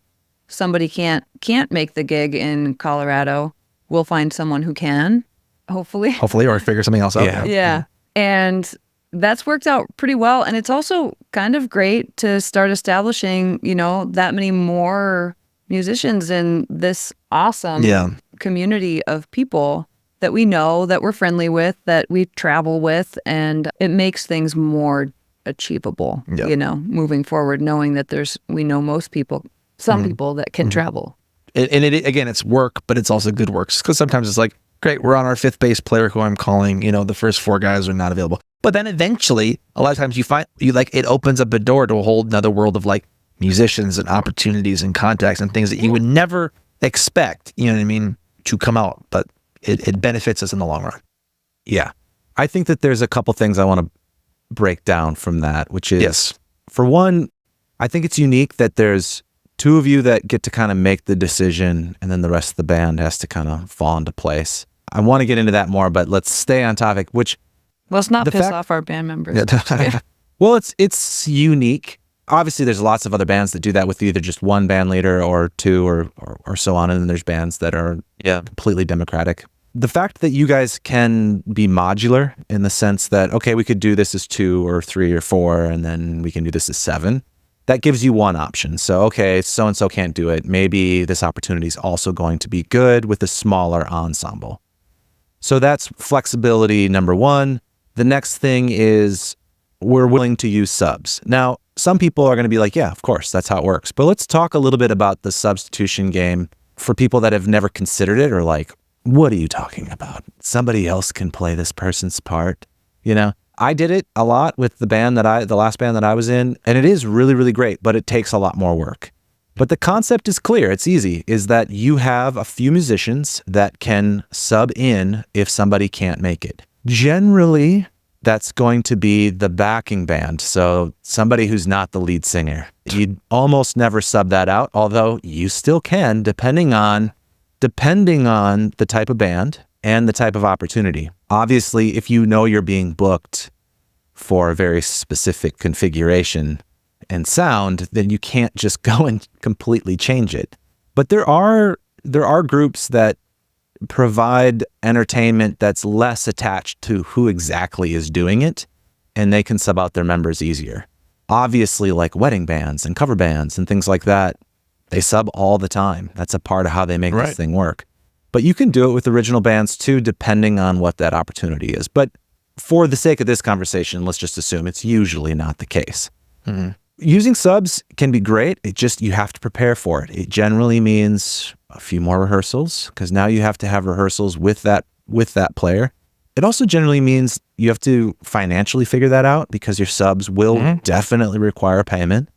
somebody can't make the gig in Colorado, we'll find someone who can, hopefully. Hopefully, or figure something else out. Yeah. Yeah. And that's worked out pretty well. And it's also kind of great to start establishing, you know, that many more musicians in this awesome Yeah. community of people that we know, that we're friendly with, that we travel with, and it makes things more achievable, Yep. you know, moving forward, knowing that we know most people, some Mm-hmm. people that can travel. And it again, it's work, but it's also good work. Because sometimes it's like, great, we're on our fifth bass player who I'm calling, you know, the first four guys are not available. But then eventually, a lot of times it opens up a door to a whole another world of like musicians and opportunities and contacts and things that you would never expect, you know what I mean, to come out. But it benefits us in the long run. Yeah. I think that there's a couple things I want to break down from that, which is, Yes. for one, I think it's unique that there's two of you that get to kind of make the decision and then the rest of the band has to kind of fall into place. I want to get into that more, but let's stay on topic, which, Let's not The piss fact- off our band members. well, it's unique. Obviously, there's lots of other bands that do that with either just one band leader or two or so on. And then there's bands that are completely democratic. The fact that you guys can be modular in the sense that, okay, we could do this as 2 or 3 or 4, and then we can do this as 7. That gives you one option. So, okay, so-and-so can't do it. Maybe this opportunity is also going to be good with a smaller ensemble. So that's flexibility number one. The next thing is we're willing to use subs. Now, some people are going to be like, yeah, of course, that's how it works. But let's talk a little bit about the substitution game for people that have never considered it or like, what are you talking about? Somebody else can play this person's part. You know, I did it a lot with the last band that I was in, and it is really, really great, but it takes a lot more work. But the concept is clear. It's easy, is that you have a few musicians that can sub in if somebody can't make it. Generally, that's going to be the backing band. So somebody who's not the lead singer. You'd almost never sub that out, although you still can, depending on the type of band and the type of opportunity. Obviously, if you know you're being booked for a very specific configuration and sound, then you can't just go and completely change it. But there are groups that provide entertainment that's less attached to who exactly is doing it, and they can sub out their members easier. Obviously, like wedding bands and cover bands and things like that, they sub all the time. That's a part of how they make this thing work. But you can do it with original bands too, depending on what that opportunity is. But for the sake of this conversation, let's just assume it's usually not the case. Mm-hmm. Using subs can be great. You have to prepare for it. It generally means a few more rehearsals because now you have to have rehearsals with that player. It also generally means you have to financially figure that out because your subs will definitely require payment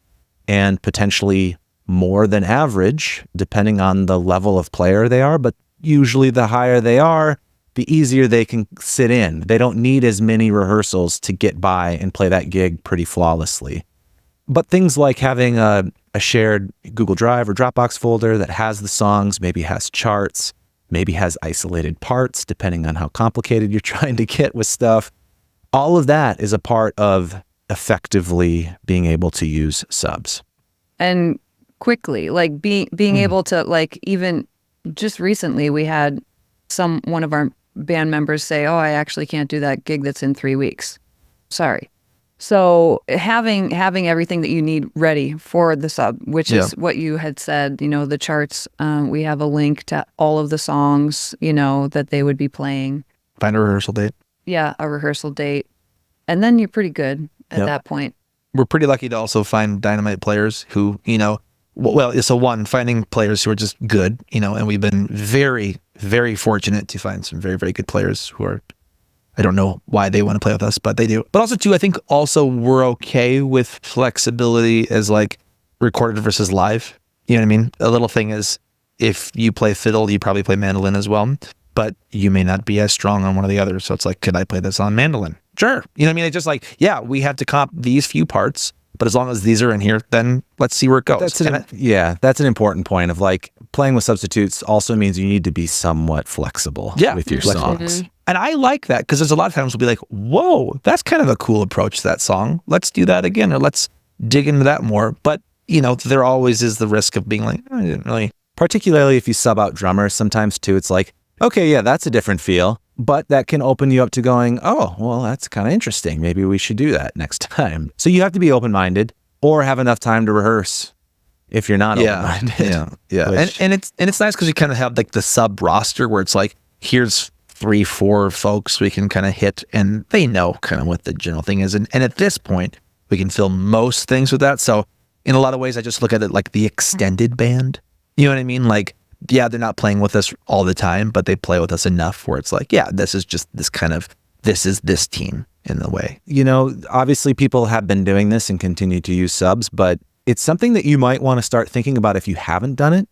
and potentially more than average depending on the level of player they are. But usually the higher they are, the easier they can sit in. They don't need as many rehearsals to get by and play that gig pretty flawlessly. But things like having a shared Google Drive or Dropbox folder that has the songs, maybe has charts, maybe has isolated parts, depending on how complicated you're trying to get with stuff. All of that is a part of effectively being able to use subs. And quickly, like being able to, like, even just recently we had one of our band members say, "Oh, I actually can't do that gig that's in 3 weeks. Sorry." So having everything that you need ready for the sub, which is what you had said, the charts, we have a link to all of the songs, that they would be playing. Find a rehearsal date. Yeah, a rehearsal date. And then you're pretty good at that point. We're pretty lucky to also find dynamite players who, finding players who are just good, and we've been very, very fortunate to find some very, very good players who are, I don't know why they want to play with us, but they do. But also, too, I think also we're okay with flexibility as like recorded versus live. You know what I mean? A little thing is, if you play fiddle, you probably play mandolin as well, but you may not be as strong on one or the other. So it's like, could I play this on mandolin? Sure. You know what I mean? It's just like, yeah, we have to comp these few parts, but as long as these are in here, then let's see where it goes. That's an important point of like playing with substitutes also means you need to be somewhat flexible with your songs. Mm-hmm. And I like that because there's a lot of times we'll be like, whoa, that's kind of a cool approach to that song. Let's do that again, or let's dig into that more. But, there always is the risk of being like, I didn't really. Particularly if you sub out drummers sometimes too, it's like, okay, yeah, that's a different feel. But that can open you up to going, oh, well, that's kind of interesting. Maybe we should do that next time. So you have to be open-minded or have enough time to rehearse if you're not open-minded. Yeah. Which, and it's nice because we kind of have like the sub roster where it's like, here's 3-4 folks we can kind of hit, and they know kind of what the general thing is. And at this point, we can fill most things with that. So in a lot of ways, I just look at it like the extended band. You know what I mean? Like, yeah, they're not playing with us all the time, but they play with us enough where it's like, yeah, this is just this is this team in the way. Obviously people have been doing this and continue to use subs, but it's something that you might want to start thinking about if you haven't done it,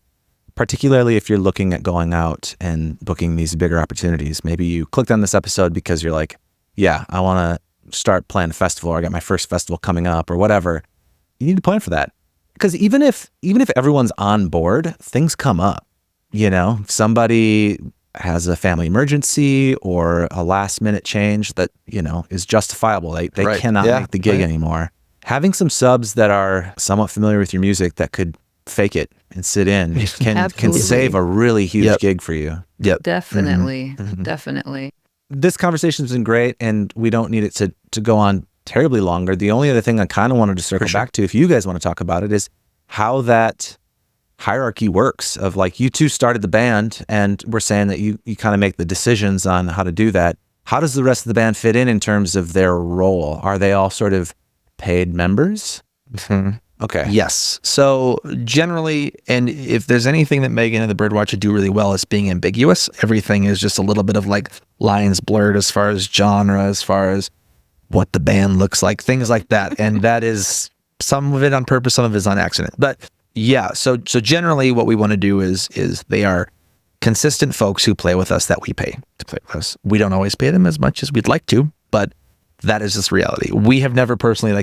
particularly if you're looking at going out and booking these bigger opportunities. Maybe you clicked on this episode because you're like, yeah, I want to start planning a festival, or I got my first festival coming up or whatever. You need to plan for that. Because even if everyone's on board, things come up. Somebody has a family emergency or a last minute change that, is justifiable. They cannot make the gig anymore. Having some subs that are somewhat familiar with your music that could fake it and sit in can save a really huge gig for you. Yep. Definitely. Definitely. This conversation's been great, and we don't need it to go on terribly longer. The only other thing I kind of wanted to circle back to, if you guys want to talk about it, is how that hierarchy works of like, you two started the band and we're saying that you kind of make the decisions on how to do that. How does the rest of the band fit in terms of their role? Are they all sort of paid members? Mm-hmm. Okay. Yes. So generally, and if there's anything that Maygen and the Birdwatcher do really well, it's being ambiguous. Everything is just a little bit of like lines blurred as far as genre, as far as what the band looks like, things like that. And that is some of it on purpose, some of it is on accident. But yeah, so generally what we want to do is they are consistent folks who play with us that we pay to play with us. We don't always pay them as much as we'd like to, but that is just reality. We have never personally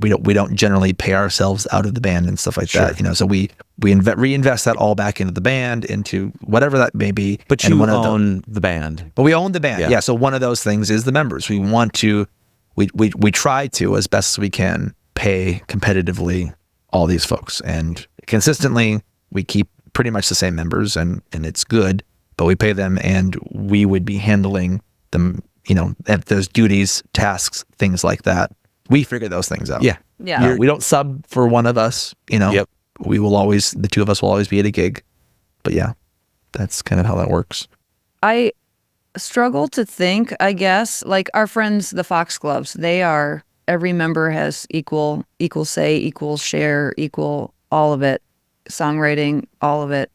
we don't generally pay ourselves out of the band and stuff like that. So we reinvest that all back into the band, into whatever that may be. But you own the band. But we own the band. Yeah. So one of those things is the members. We want to, we try to, as best as we can, pay competitively all these folks, and consistently we keep pretty much the same members, and it's good, but we pay them, and we would be handling them, at those duties, tasks, things like that. We figure those things out. Yeah. We don't sub for one of us, Yep. The two of us will always be at a gig, but yeah, that's kind of how that works. I struggle to think, I guess, like our friends, the Foxgloves, every member has equal say, equal share, equal all of it, songwriting, all of it.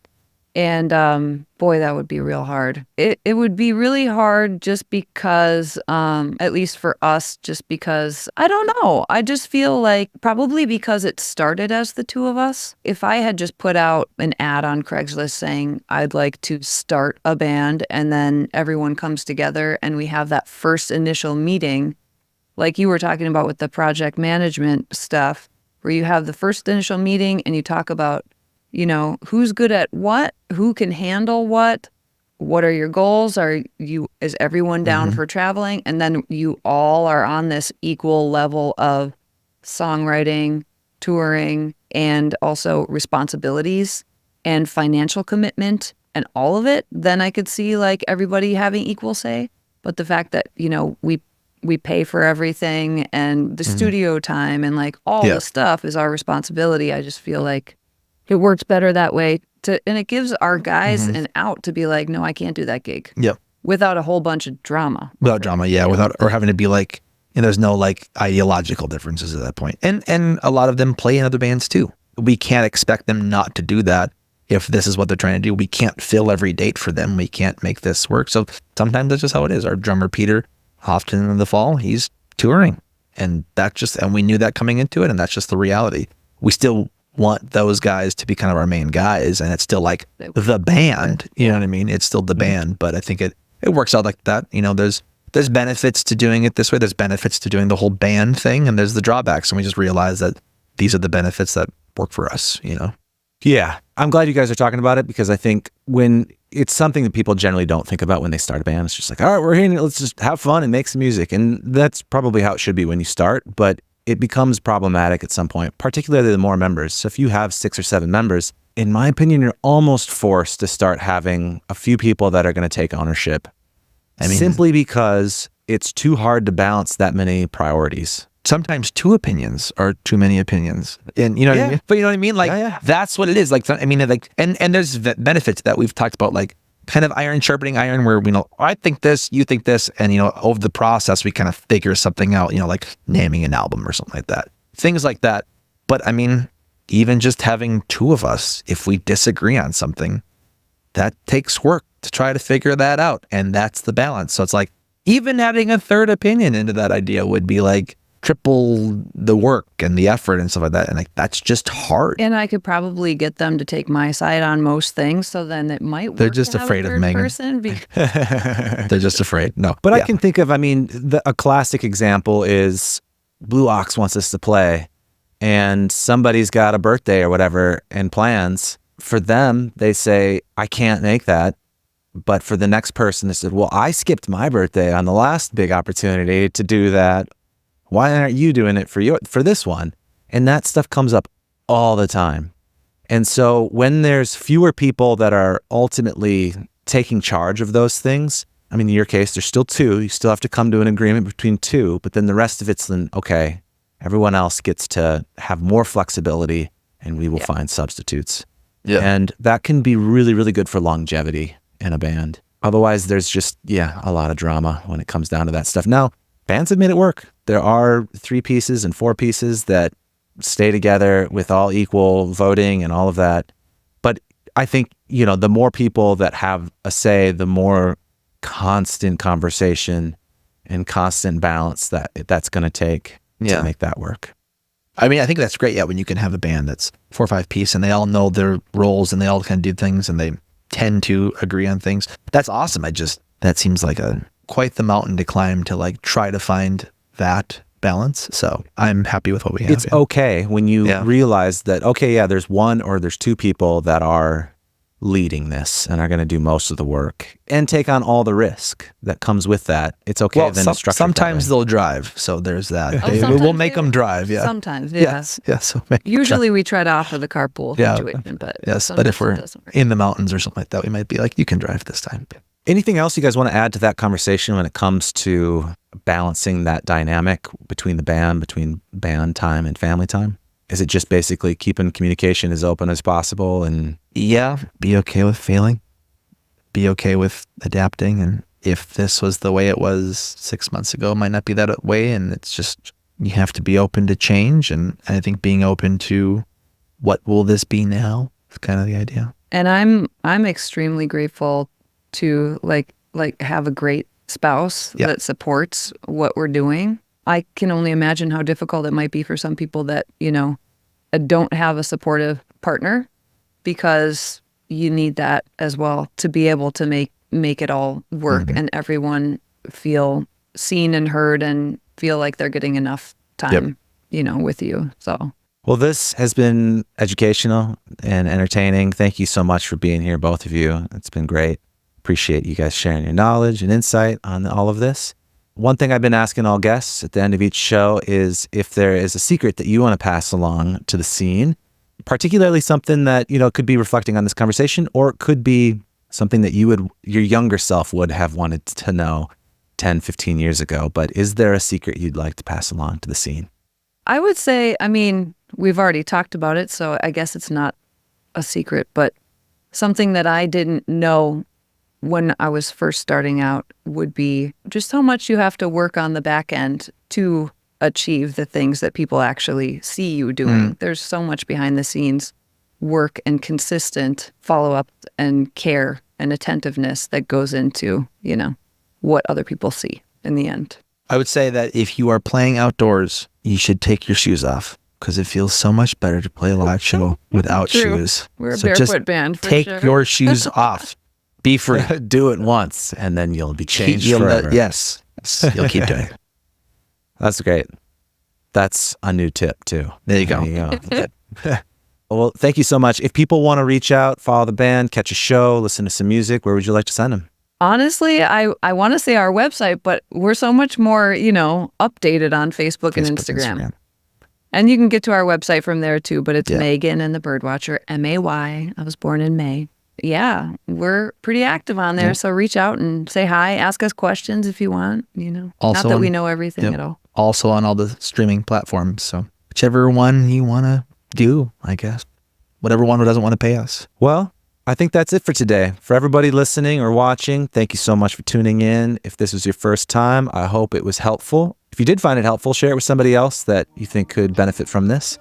And boy, that would be real hard. It would be really hard just because, at least for us, just because, I don't know. I just feel like probably because it started as the two of us. If I had just put out an ad on Craigslist saying I'd like to start a band, and then everyone comes together and we have that first initial meeting, like you were talking about with the project management stuff, where you have the first initial meeting and you talk about, who's good at what, who can handle what are your goals? Is everyone down for traveling? And then you all are on this equal level of songwriting, touring, and also responsibilities and financial commitment and all of it. Then I could see like everybody having equal say. But the fact that, we pay for everything and the studio time and like all the stuff is our responsibility. I just feel like it works better that way, and it gives our guys an out to be like, no, I can't do that gig. Yep. Without a whole bunch of drama. Without drama, yeah. Or having to be like, there's no like ideological differences at that point. And a lot of them play in other bands too. We can't expect them not to do that if this is what they're trying to do. We can't fill every date for them. We can't make this work. So sometimes that's just how it is. Our drummer Peter, often in the fall, he's touring, and we knew that coming into it, and that's just the reality. We still want those guys to be kind of our main guys, and it's still like the band, you know what I mean? It's still the band, but I think it works out like that. There's benefits to doing it this way. There's benefits to doing the whole band thing, and there's the drawbacks, and we just realize that these are the benefits that work for us, Yeah. I'm glad you guys are talking about it, because I think when it's something that people generally don't think about when they start a band, it's just like, all right, we're here, let's just have fun and make some music. And that's probably how it should be when you start, but it becomes problematic at some point, particularly the more members. So if you have 6 or 7 members, in my opinion, you're almost forced to start having a few people that are going to take ownership. Simply because it's too hard to balance that many priorities. Sometimes 2 opinions are too many opinions, and what I mean. But you know what I mean, like that's what it is. Like and there's benefits that we've talked about, like kind of iron sharpening iron, where I think this, you think this, and over the process we kind of figure something out. Like naming an album or something like that, things like that. But even just having 2 of us, if we disagree on something, that takes work to try to figure that out, and that's the balance. So it's like even having a third opinion into that idea would be like triple the work and the effort and stuff like that, and like that's just hard. And I could probably get them to take my side on most things, so then it might work. They're just afraid of Maygen. They're just afraid. No, but I can think of, a classic example is Blue Ox wants us to play, and somebody's got a birthday or whatever and plans. For them, they say, I can't make that. But for the next person, they said, well, I skipped my birthday on the last big opportunity to do that. Why aren't you doing it for this one? And that stuff comes up all the time. And so when there's fewer people that are ultimately taking charge of those things, in your case, there's still 2. You still have to come to an agreement between 2, but then the rest of it's then, okay, everyone else gets to have more flexibility, and we will find substitutes. Yeah. And that can be really, really good for longevity in a band. Otherwise, there's just, a lot of drama when it comes down to that stuff. Now, bands have made it work. There are 3 pieces and 4 pieces that stay together with all equal voting and all of that. But I think, the more people that have a say, the more constant conversation and constant balance that's going to take to make that work. I think that's great. Yeah, when you can have a band that's 4 or 5 piece and they all know their roles and they all kind of do things and they tend to agree on things. That's awesome. That seems like quite the mountain to climb to like try to find that balance. So I'm happy with what we have. It's okay when you realize that, there's 1 or there's 2 people that are leading this and are going to do most of the work and take on all the risk that comes with that. It's okay. Well, sometimes they'll drive. So there's that. We'll make them drive. Yeah. Sometimes. Yeah. Yes. Yeah. So usually we try to offer the carpool situation, but but if we're in the mountains or something like that, we might be like, you can drive this time. Anything else you guys want to add to that conversation when it comes to balancing that dynamic between between band time and family time? Is it just basically keeping communication as open as possible and be okay with failing, be okay with adapting, and if this was the way it was 6 months ago, it might not be that way, and it's just you have to be open to change, and I think being open to what will this be now is kind of the idea. And I'm extremely grateful to like have a great spouse that supports what we're doing. I can only imagine how difficult it might be for some people that, don't have a supportive partner, because you need that as well to be able to make it all work and everyone feel seen and heard and feel like they're getting enough time, with you. So. Well, this has been educational and entertaining. Thank you so much for being here, both of you. It's been great. Appreciate you guys sharing your knowledge and insight on all of this. One thing I've been asking all guests at the end of each show is if there is a secret that you want to pass along to the scene, particularly something that, could be reflecting on this conversation, or it could be something that your younger self would have wanted to know 10, 15 years ago. But is there a secret you'd like to pass along to the scene? I would say, we've already talked about it, so I guess it's not a secret, but something that I didn't know when I was first starting out would be just how much you have to work on the back end to achieve the things that people actually see you doing. There's so much behind the scenes work and consistent follow-up and care and attentiveness that goes into, what other people see in the end. I would say that if you are playing outdoors, you should take your shoes off, because it feels so much better to play a live show without shoes. We're a So barefoot just band for take sure. your shoes off. Be free. Do it once, and then you'll be changed forever. Yes. You'll keep doing it. That's great. That's a new tip, too. There you go. Well, thank you so much. If people want to reach out, follow the band, catch a show, listen to some music, where would you like to send them? Honestly, I want to say our website, but we're so much more, updated on Facebook and Instagram. And you can get to our website from there too, but it's Maygen and the Birdwatcher, May. I was born in May. Yeah, we're pretty active on there, so reach out and say hi, ask us questions if you want, Also not that we know everything at all. Also on all the streaming platforms, so whichever one you want to do, I guess. Whatever one who doesn't want to pay us. Well, I think that's it for today. For everybody listening or watching, thank you so much for tuning in. If this was your first time, I hope it was helpful. If you did find it helpful, share it with somebody else that you think could benefit from this.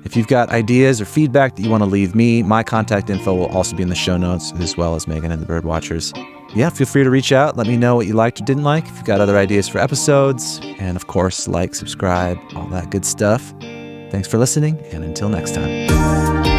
If you've got ideas or feedback that you want to leave me, my contact info will also be in the show notes, as well as Maygen and the Birdwatchers. Yeah, feel free to reach out. Let me know what you liked or didn't like. If you've got other ideas for episodes, and of course, like, subscribe, all that good stuff. Thanks for listening, and until next time.